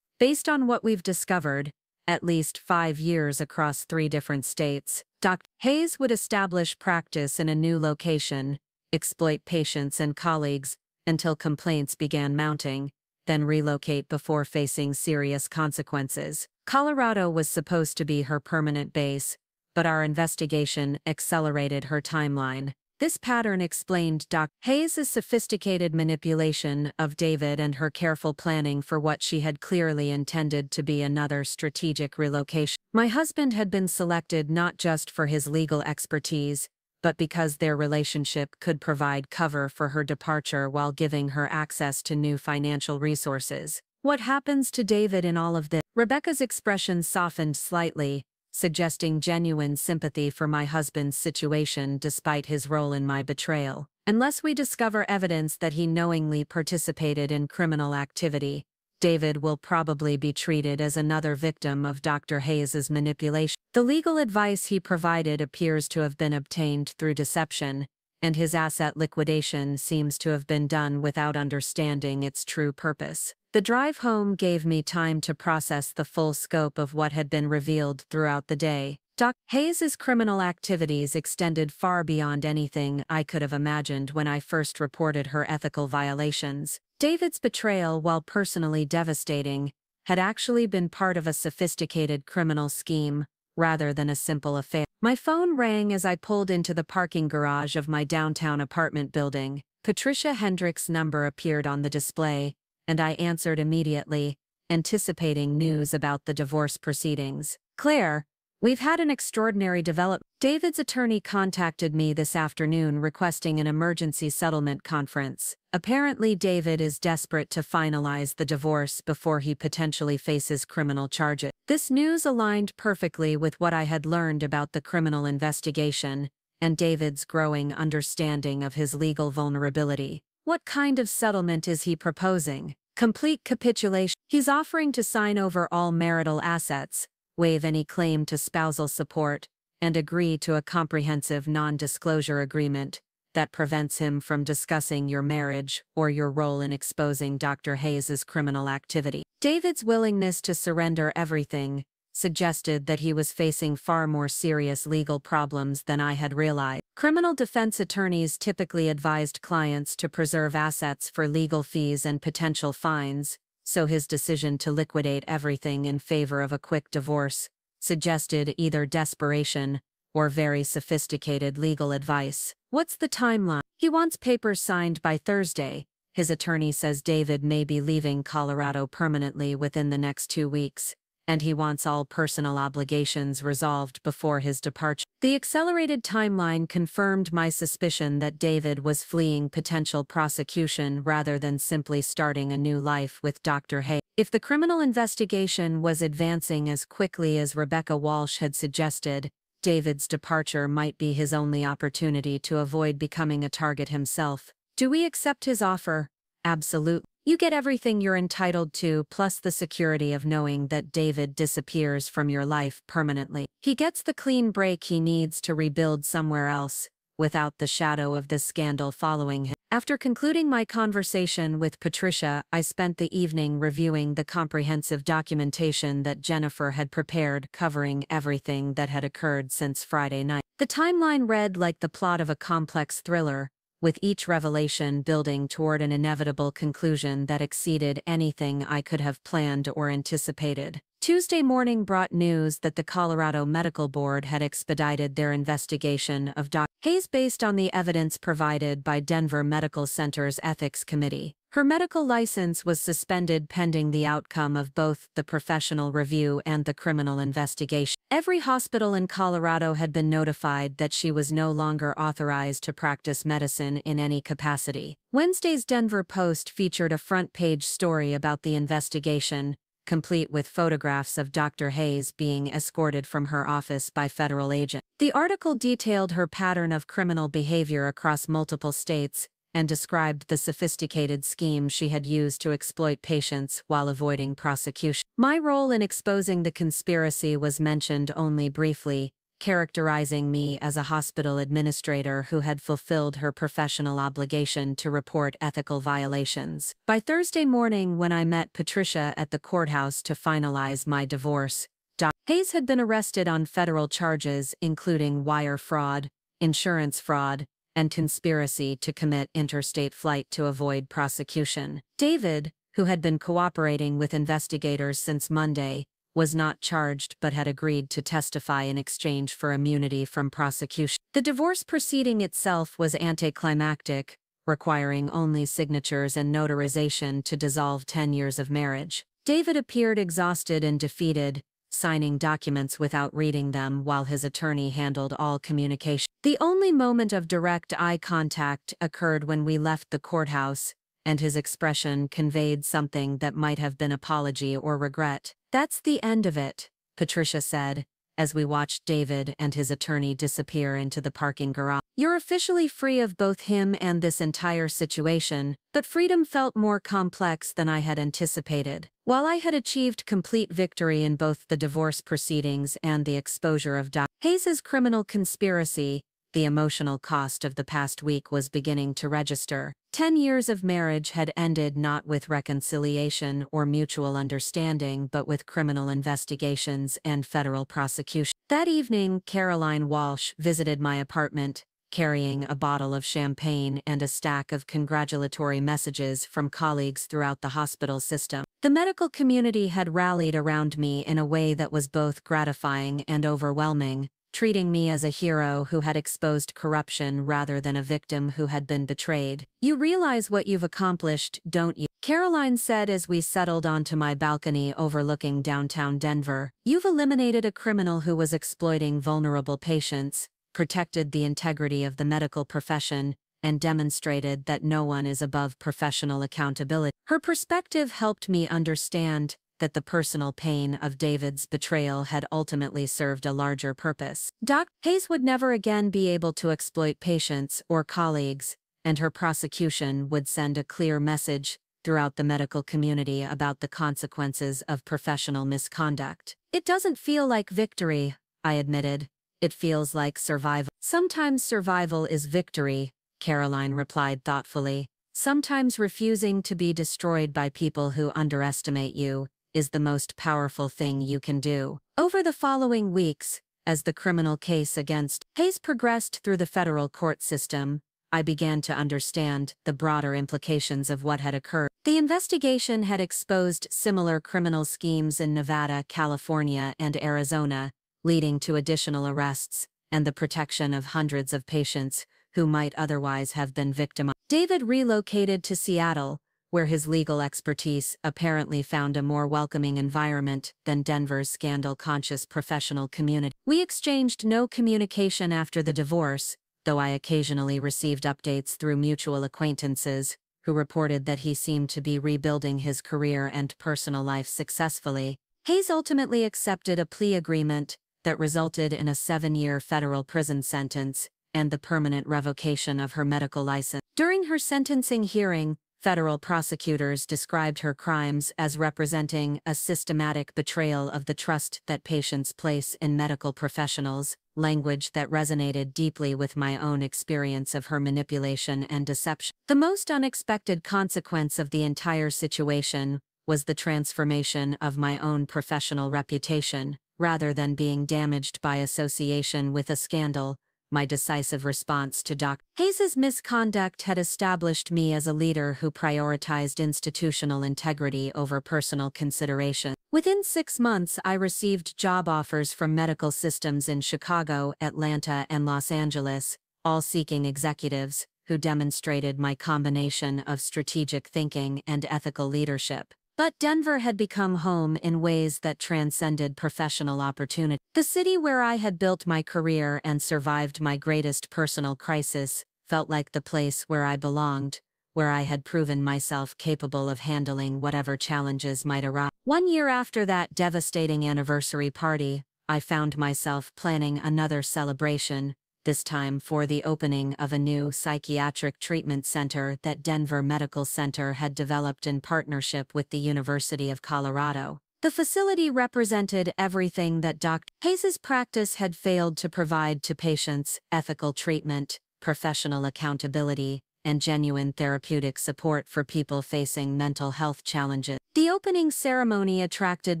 "Based on what we've discovered, at least 5 years across 3 different states. Dr. Hayes would establish practice in a new location, exploit patients and colleagues until complaints began mounting, then relocate before facing serious consequences. Colorado was supposed to be her permanent base, but our investigation accelerated her timeline. This pattern explained Dr. Hayes' sophisticated manipulation of David and her careful planning for what she had clearly intended to be another strategic relocation. My husband had been selected not just for his legal expertise, but because their relationship could provide cover for her departure while giving her access to new financial resources. What happens to David in all of this? Rebecca's expression softened slightly, suggesting genuine sympathy for my husband's situation despite his role in my betrayal. Unless we discover evidence that he knowingly participated in criminal activity, David will probably be treated as another victim of Dr. Hayes' manipulation. The legal advice he provided appears to have been obtained through deception, and his asset liquidation seems to have been done without understanding its true purpose. The drive home gave me time to process the full scope of what had been revealed throughout the day. Dr. Hayes' criminal activities extended far beyond anything I could have imagined when I first reported her ethical violations. David's betrayal, while personally devastating, had actually been part of a sophisticated criminal scheme, rather than a simple affair. My phone rang as I pulled into the parking garage of my downtown apartment building. Patricia Hendrick's number appeared on the display, and I answered immediately, anticipating news about the divorce proceedings. "Claire, we've had an extraordinary development. David's attorney contacted me this afternoon requesting an emergency settlement conference. Apparently David is desperate to finalize the divorce before he potentially faces criminal charges." This news aligned perfectly with what I had learned about the criminal investigation and David's growing understanding of his legal vulnerability. What kind of settlement is he proposing? Complete capitulation. He's offering to sign over all marital assets, waive any claim to spousal support, and agree to a comprehensive non-disclosure agreement that prevents him from discussing your marriage or your role in exposing Dr. Hayes' criminal activity. David's willingness to surrender everything suggested that he was facing far more serious legal problems than I had realized. Criminal defense attorneys typically advised clients to preserve assets for legal fees and potential fines, so his decision to liquidate everything in favor of a quick divorce suggested either desperation or very sophisticated legal advice. "What's the timeline?" "He wants papers signed by Thursday. His attorney says David may be leaving Colorado permanently within the next 2 weeks, and he wants all personal obligations resolved before his departure." The accelerated timeline confirmed my suspicion that David was fleeing potential prosecution rather than simply starting a new life with Dr. Hayes. If the criminal investigation was advancing as quickly as Rebecca Walsh had suggested, David's departure might be his only opportunity to avoid becoming a target himself. "Do we accept his offer?" "Absolutely. You get everything you're entitled to, plus the security of knowing that David disappears from your life permanently. He gets the clean break he needs to rebuild somewhere else, without the shadow of this scandal following him." After concluding my conversation with Patricia, I spent the evening reviewing the comprehensive documentation that Jennifer had prepared covering everything that had occurred since Friday night. The timeline read like the plot of a complex thriller, with each revelation building toward an inevitable conclusion that exceeded anything I could have planned or anticipated. Tuesday morning brought news that the Colorado Medical Board had expedited their investigation of Dr. Hayes based on the evidence provided by Denver Medical Center's Ethics Committee. Her medical license was suspended pending the outcome of both the professional review and the criminal investigation. Every hospital in Colorado had been notified that she was no longer authorized to practice medicine in any capacity. Wednesday's Denver Post featured a front-page story about the investigation, complete with photographs of Dr. Hayes being escorted from her office by federal agents. The article detailed her pattern of criminal behavior across multiple states and described the sophisticated scheme she had used to exploit patients while avoiding prosecution. My role in exposing the conspiracy was mentioned only briefly, characterizing me as a hospital administrator who had fulfilled her professional obligation to report ethical violations. By Thursday morning, when I met Patricia at the courthouse to finalize my divorce, Dr. Hayes had been arrested on federal charges including wire fraud, insurance fraud, and conspiracy to commit interstate flight to avoid prosecution. David, who had been cooperating with investigators since Monday, was not charged but had agreed to testify in exchange for immunity from prosecution. The divorce proceeding itself was anticlimactic, requiring only signatures and notarization to dissolve 10 years of marriage. David appeared exhausted and defeated, signing documents without reading them while his attorney handled all communication. The only moment of direct eye contact occurred when we left the courthouse, and his expression conveyed something that might have been apology or regret. "That's the end of it," Patricia said, as we watched David and his attorney disappear into the parking garage. "You're officially free of both him and this entire situation," but freedom felt more complex than I had anticipated. While I had achieved complete victory in both the divorce proceedings and the exposure of Dr. Hayes's criminal conspiracy, the emotional cost of the past week was beginning to register. 10 years of marriage had ended not with reconciliation or mutual understanding but with criminal investigations and federal prosecution. That evening, Caroline Walsh visited my apartment, carrying a bottle of champagne and a stack of congratulatory messages from colleagues throughout the hospital system. The medical community had rallied around me in a way that was both gratifying and overwhelming, treating me as a hero who had exposed corruption rather than a victim who had been betrayed. "You realize what you've accomplished, don't you?" Caroline said as we settled onto my balcony overlooking downtown Denver. "You've eliminated a criminal who was exploiting vulnerable patients, protected the integrity of the medical profession, and demonstrated that no one is above professional accountability." Her perspective helped me understand that the personal pain of David's betrayal had ultimately served a larger purpose. Dr. Hayes would never again be able to exploit patients or colleagues, and her prosecution would send a clear message throughout the medical community about the consequences of professional misconduct. "It doesn't feel like victory," I admitted. "It feels like survival." "Sometimes survival is victory," Caroline replied thoughtfully. "Sometimes refusing to be destroyed by people who underestimate you is the most powerful thing you can do." Over the following weeks, as the criminal case against Hayes progressed through the federal court system, I began to understand the broader implications of what had occurred. The investigation had exposed similar criminal schemes in Nevada, California, and Arizona, leading to additional arrests and the protection of hundreds of patients who might otherwise have been victimized. David relocated to Seattle, where his legal expertise apparently found a more welcoming environment than Denver's scandal-conscious professional community. We exchanged no communication after the divorce, though I occasionally received updates through mutual acquaintances, who reported that he seemed to be rebuilding his career and personal life successfully. Hayes ultimately accepted a plea agreement that resulted in a 7-year federal prison sentence and the permanent revocation of her medical license. During her sentencing hearing, federal prosecutors described her crimes as representing a systematic betrayal of the trust that patients place in medical professionals, language that resonated deeply with my own experience of her manipulation and deception. The most unexpected consequence of the entire situation was the transformation of my own professional reputation. Rather than being damaged by association with a scandal, my decisive response to Dr. Hayes's misconduct had established me as a leader who prioritized institutional integrity over personal consideration. Within 6 months, I received job offers from medical systems in Chicago, Atlanta, and Los Angeles, all seeking executives who demonstrated my combination of strategic thinking and ethical leadership. But Denver had become home in ways that transcended professional opportunity. The city where I had built my career and survived my greatest personal crisis felt like the place where I belonged, where I had proven myself capable of handling whatever challenges might arise. 1 year after that devastating anniversary party, I found myself planning another celebration, this time for the opening of a new psychiatric treatment center that Denver Medical Center had developed in partnership with the University of Colorado. The facility represented everything that Dr. Hayes's practice had failed to provide to patients: ethical treatment, professional accountability, and genuine therapeutic support for people facing mental health challenges. The opening ceremony attracted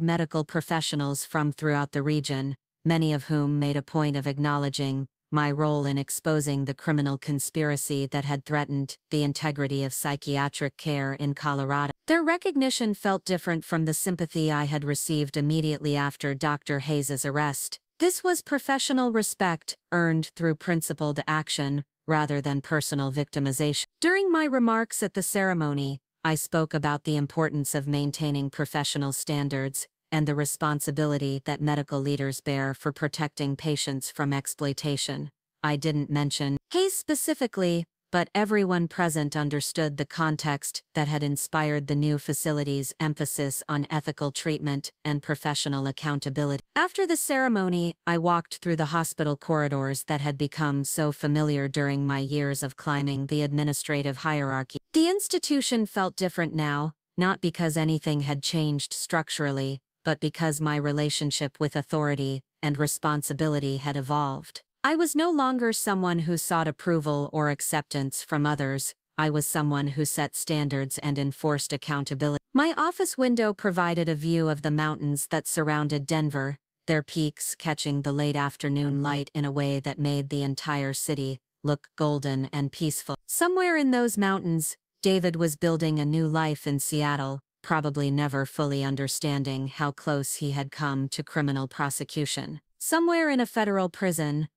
medical professionals from throughout the region, many of whom made a point of acknowledging my role in exposing the criminal conspiracy that had threatened the integrity of psychiatric care in Colorado. Their recognition felt different from the sympathy I had received immediately after Dr. Hayes's arrest. This was professional respect earned through principled action rather than personal victimization. During my remarks at the ceremony, I spoke about the importance of maintaining professional standards and the responsibility that medical leaders bear for protecting patients from exploitation. I didn't mention Hayes specifically, but everyone present understood the context that had inspired the new facility's emphasis on ethical treatment and professional accountability. After the ceremony, I walked through the hospital corridors that had become so familiar during my years of climbing the administrative hierarchy. The institution felt different now, not because anything had changed structurally, but because my relationship with authority and responsibility had evolved. I was no longer someone who sought approval or acceptance from others. I was someone who set standards and enforced accountability. My office window provided a view of the mountains that surrounded Denver, their peaks catching the late afternoon light in a way that made the entire city look golden and peaceful. Somewhere in those mountains, David was building a new life in Seattle, probably never fully understanding how close he had come to criminal prosecution. Somewhere in a federal prison,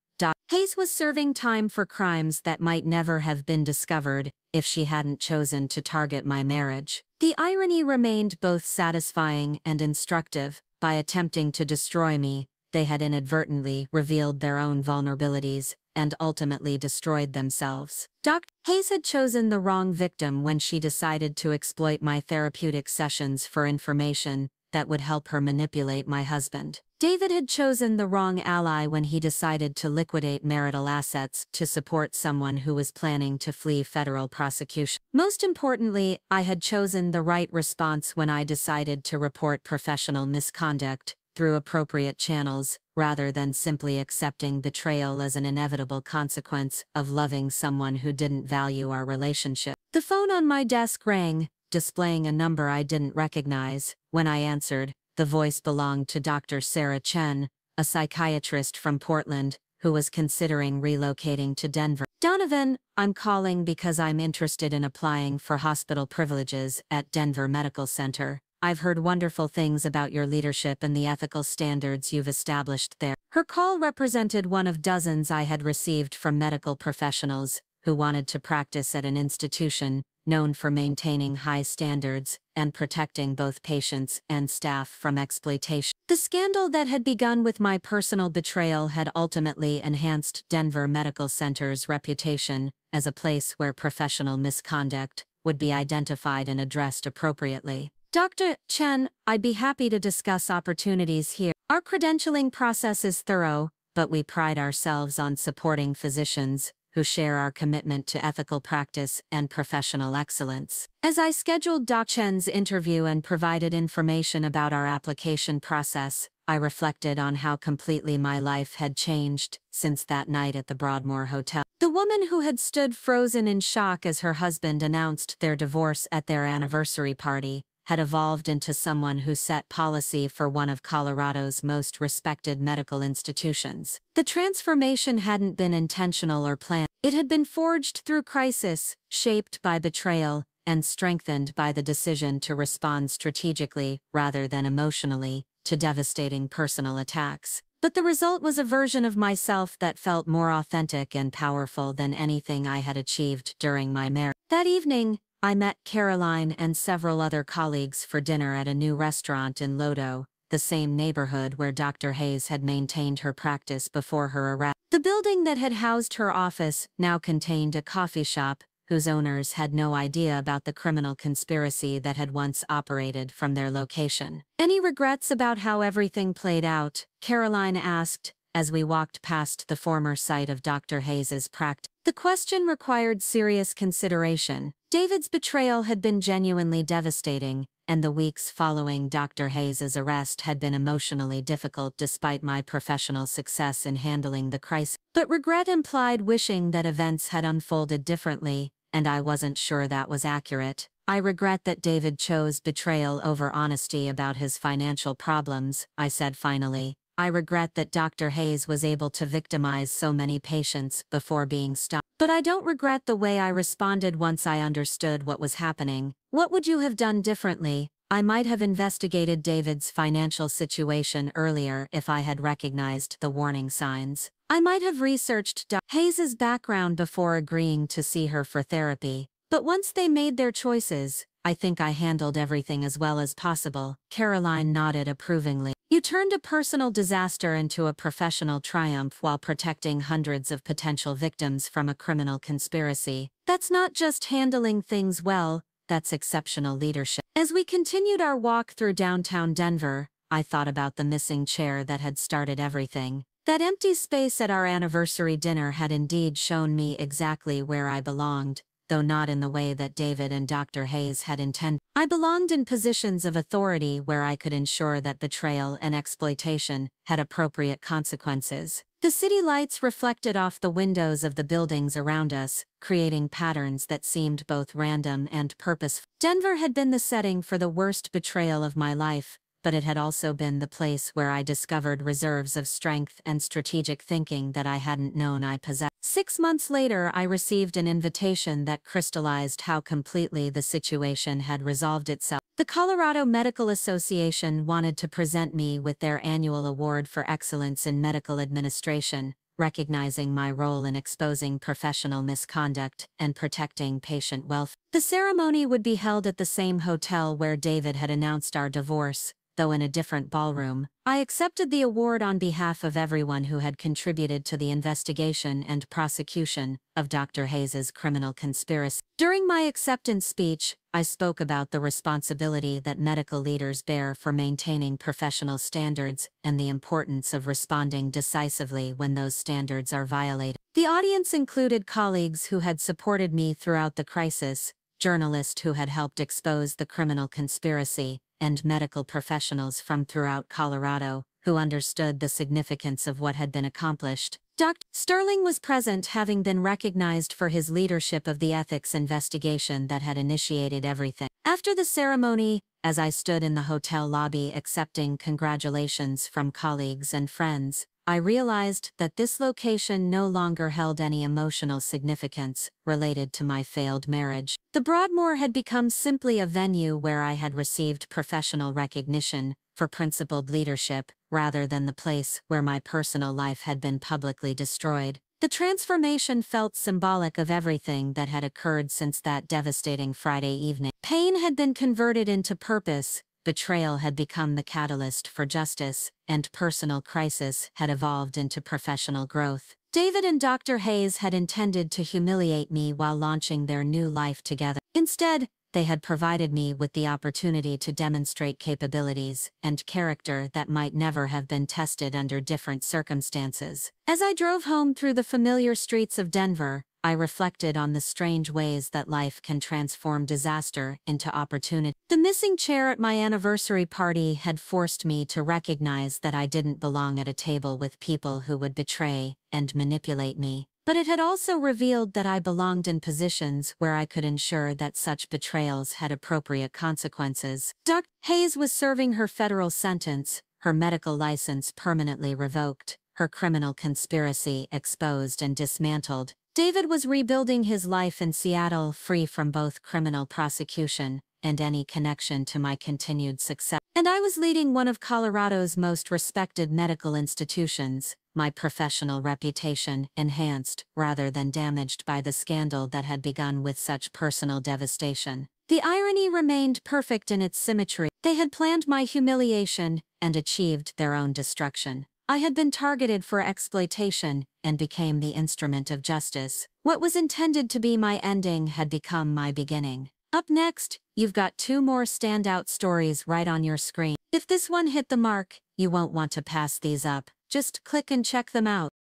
Hayes was serving time for crimes that might never have been discovered if she hadn't chosen to target my marriage. The irony remained both satisfying and instructive. By attempting to destroy me, they had inadvertently revealed their own vulnerabilities and ultimately destroyed themselves. Dr. Hayes had chosen the wrong victim when she decided to exploit my therapeutic sessions for information that would help her manipulate my husband. David had chosen the wrong ally when he decided to liquidate marital assets to support someone who was planning to flee federal prosecution. Most importantly, I had chosen the right response when I decided to report professional misconduct through appropriate channels, rather than simply accepting betrayal as an inevitable consequence of loving someone who didn't value our relationship. The phone on my desk rang, displaying a number I didn't recognize. When I answered, the voice belonged to Dr. Sarah Chen, a psychiatrist from Portland, who was considering relocating to Denver. "Donovan, I'm calling because I'm interested in applying for hospital privileges at Denver Medical Center. I've heard wonderful things about your leadership and the ethical standards you've established there." Her call represented one of dozens I had received from medical professionals who wanted to practice at an institution known for maintaining high standards and protecting both patients and staff from exploitation. The scandal that had begun with my personal betrayal had ultimately enhanced Denver Medical Center's reputation as a place where professional misconduct would be identified and addressed appropriately. "Dr. Chen, I'd be happy to discuss opportunities here. Our credentialing process is thorough, but we pride ourselves on supporting physicians who share our commitment to ethical practice and professional excellence." As I scheduled Dr. Chen's interview and provided information about our application process, I reflected on how completely my life had changed since that night at the Broadmoor Hotel. The woman who had stood frozen in shock as her husband announced their divorce at their anniversary party had evolved into someone who set policy for one of Colorado's most respected medical institutions. The transformation hadn't been intentional or planned. It had been forged through crisis, shaped by betrayal, and strengthened by the decision to respond strategically, rather than emotionally, to devastating personal attacks. But the result was a version of myself that felt more authentic and powerful than anything I had achieved during my marriage. That evening, I met Caroline and several other colleagues for dinner at a new restaurant in Lodo, the same neighborhood where Dr. Hayes had maintained her practice before her arrest. The building that had housed her office now contained a coffee shop, whose owners had no idea about the criminal conspiracy that had once operated from their location. "Any regrets about how everything played out?" Caroline asked, as we walked past the former site of Dr. Hayes's practice. The question required serious consideration. David's betrayal had been genuinely devastating, and the weeks following Dr. Hayes's arrest had been emotionally difficult despite my professional success in handling the crisis. But regret implied wishing that events had unfolded differently, and I wasn't sure that was accurate. "I regret that David chose betrayal over honesty about his financial problems," I said finally. I regret that Dr. Hayes was able to victimize so many patients before being stopped. But I don't regret the way I responded once I understood what was happening. What would you have done differently? I might have investigated David's financial situation earlier if I had recognized the warning signs. I might have researched Dr. Hayes's background before agreeing to see her for therapy. But once they made their choices, I think I handled everything as well as possible. Caroline nodded approvingly. You turned a personal disaster into a professional triumph while protecting hundreds of potential victims from a criminal conspiracy. That's not just handling things well, that's exceptional leadership. As we continued our walk through downtown Denver, I thought about the missing chair that had started everything. That empty space at our anniversary dinner had indeed shown me exactly where I belonged, though not in the way that David and Dr. Hayes had intended. I belonged in positions of authority where I could ensure that betrayal and exploitation had appropriate consequences. The city lights reflected off the windows of the buildings around us, creating patterns that seemed both random and purposeful. Denver had been the setting for the worst betrayal of my life, but it had also been the place where I discovered reserves of strength and strategic thinking that I hadn't known I possessed. 6 months later, I received an invitation that crystallized how completely the situation had resolved itself. The Colorado Medical Association wanted to present me with their annual award for excellence in medical administration, recognizing my role in exposing professional misconduct and protecting patient welfare. The ceremony would be held at the same hotel where David had announced our divorce, though in a different ballroom. I accepted the award on behalf of everyone who had contributed to the investigation and prosecution of Dr. Hayes's criminal conspiracy. During my acceptance speech, I spoke about the responsibility that medical leaders bear for maintaining professional standards and the importance of responding decisively when those standards are violated. The audience included colleagues who had supported me throughout the crisis, journalists who had helped expose the criminal conspiracy, and medical professionals from throughout Colorado, who understood the significance of what had been accomplished. Dr. Sterling was present, having been recognized for his leadership of the ethics investigation that had initiated everything. After the ceremony, as I stood in the hotel lobby accepting congratulations from colleagues and friends, I realized that this location no longer held any emotional significance related to my failed marriage. The Broadmoor had become simply a venue where I had received professional recognition for principled leadership, rather than the place where my personal life had been publicly destroyed. The transformation felt symbolic of everything that had occurred since that devastating Friday evening. Pain had been converted into purpose, betrayal had become the catalyst for justice, and personal crisis had evolved into professional growth. David and Dr. Hayes had intended to humiliate me while launching their new life together. Instead, they had provided me with the opportunity to demonstrate capabilities and character that might never have been tested under different circumstances. As I drove home through the familiar streets of Denver, I reflected on the strange ways that life can transform disaster into opportunity. The missing chair at my anniversary party had forced me to recognize that I didn't belong at a table with people who would betray and manipulate me. But it had also revealed that I belonged in positions where I could ensure that such betrayals had appropriate consequences. Dr. Hayes was serving her federal sentence, her medical license permanently revoked, her criminal conspiracy exposed and dismantled. David was rebuilding his life in Seattle, free from both criminal prosecution and any connection to my continued success. And I was leading one of Colorado's most respected medical institutions, my professional reputation enhanced rather than damaged by the scandal that had begun with such personal devastation. The irony remained perfect in its symmetry. They had planned my humiliation and achieved their own destruction. I had been targeted for exploitation and became the instrument of justice. What was intended to be my ending had become my beginning. Up next, you've got 2 more standout stories right on your screen. If this one hit the mark, you won't want to pass these up. Just click and check them out.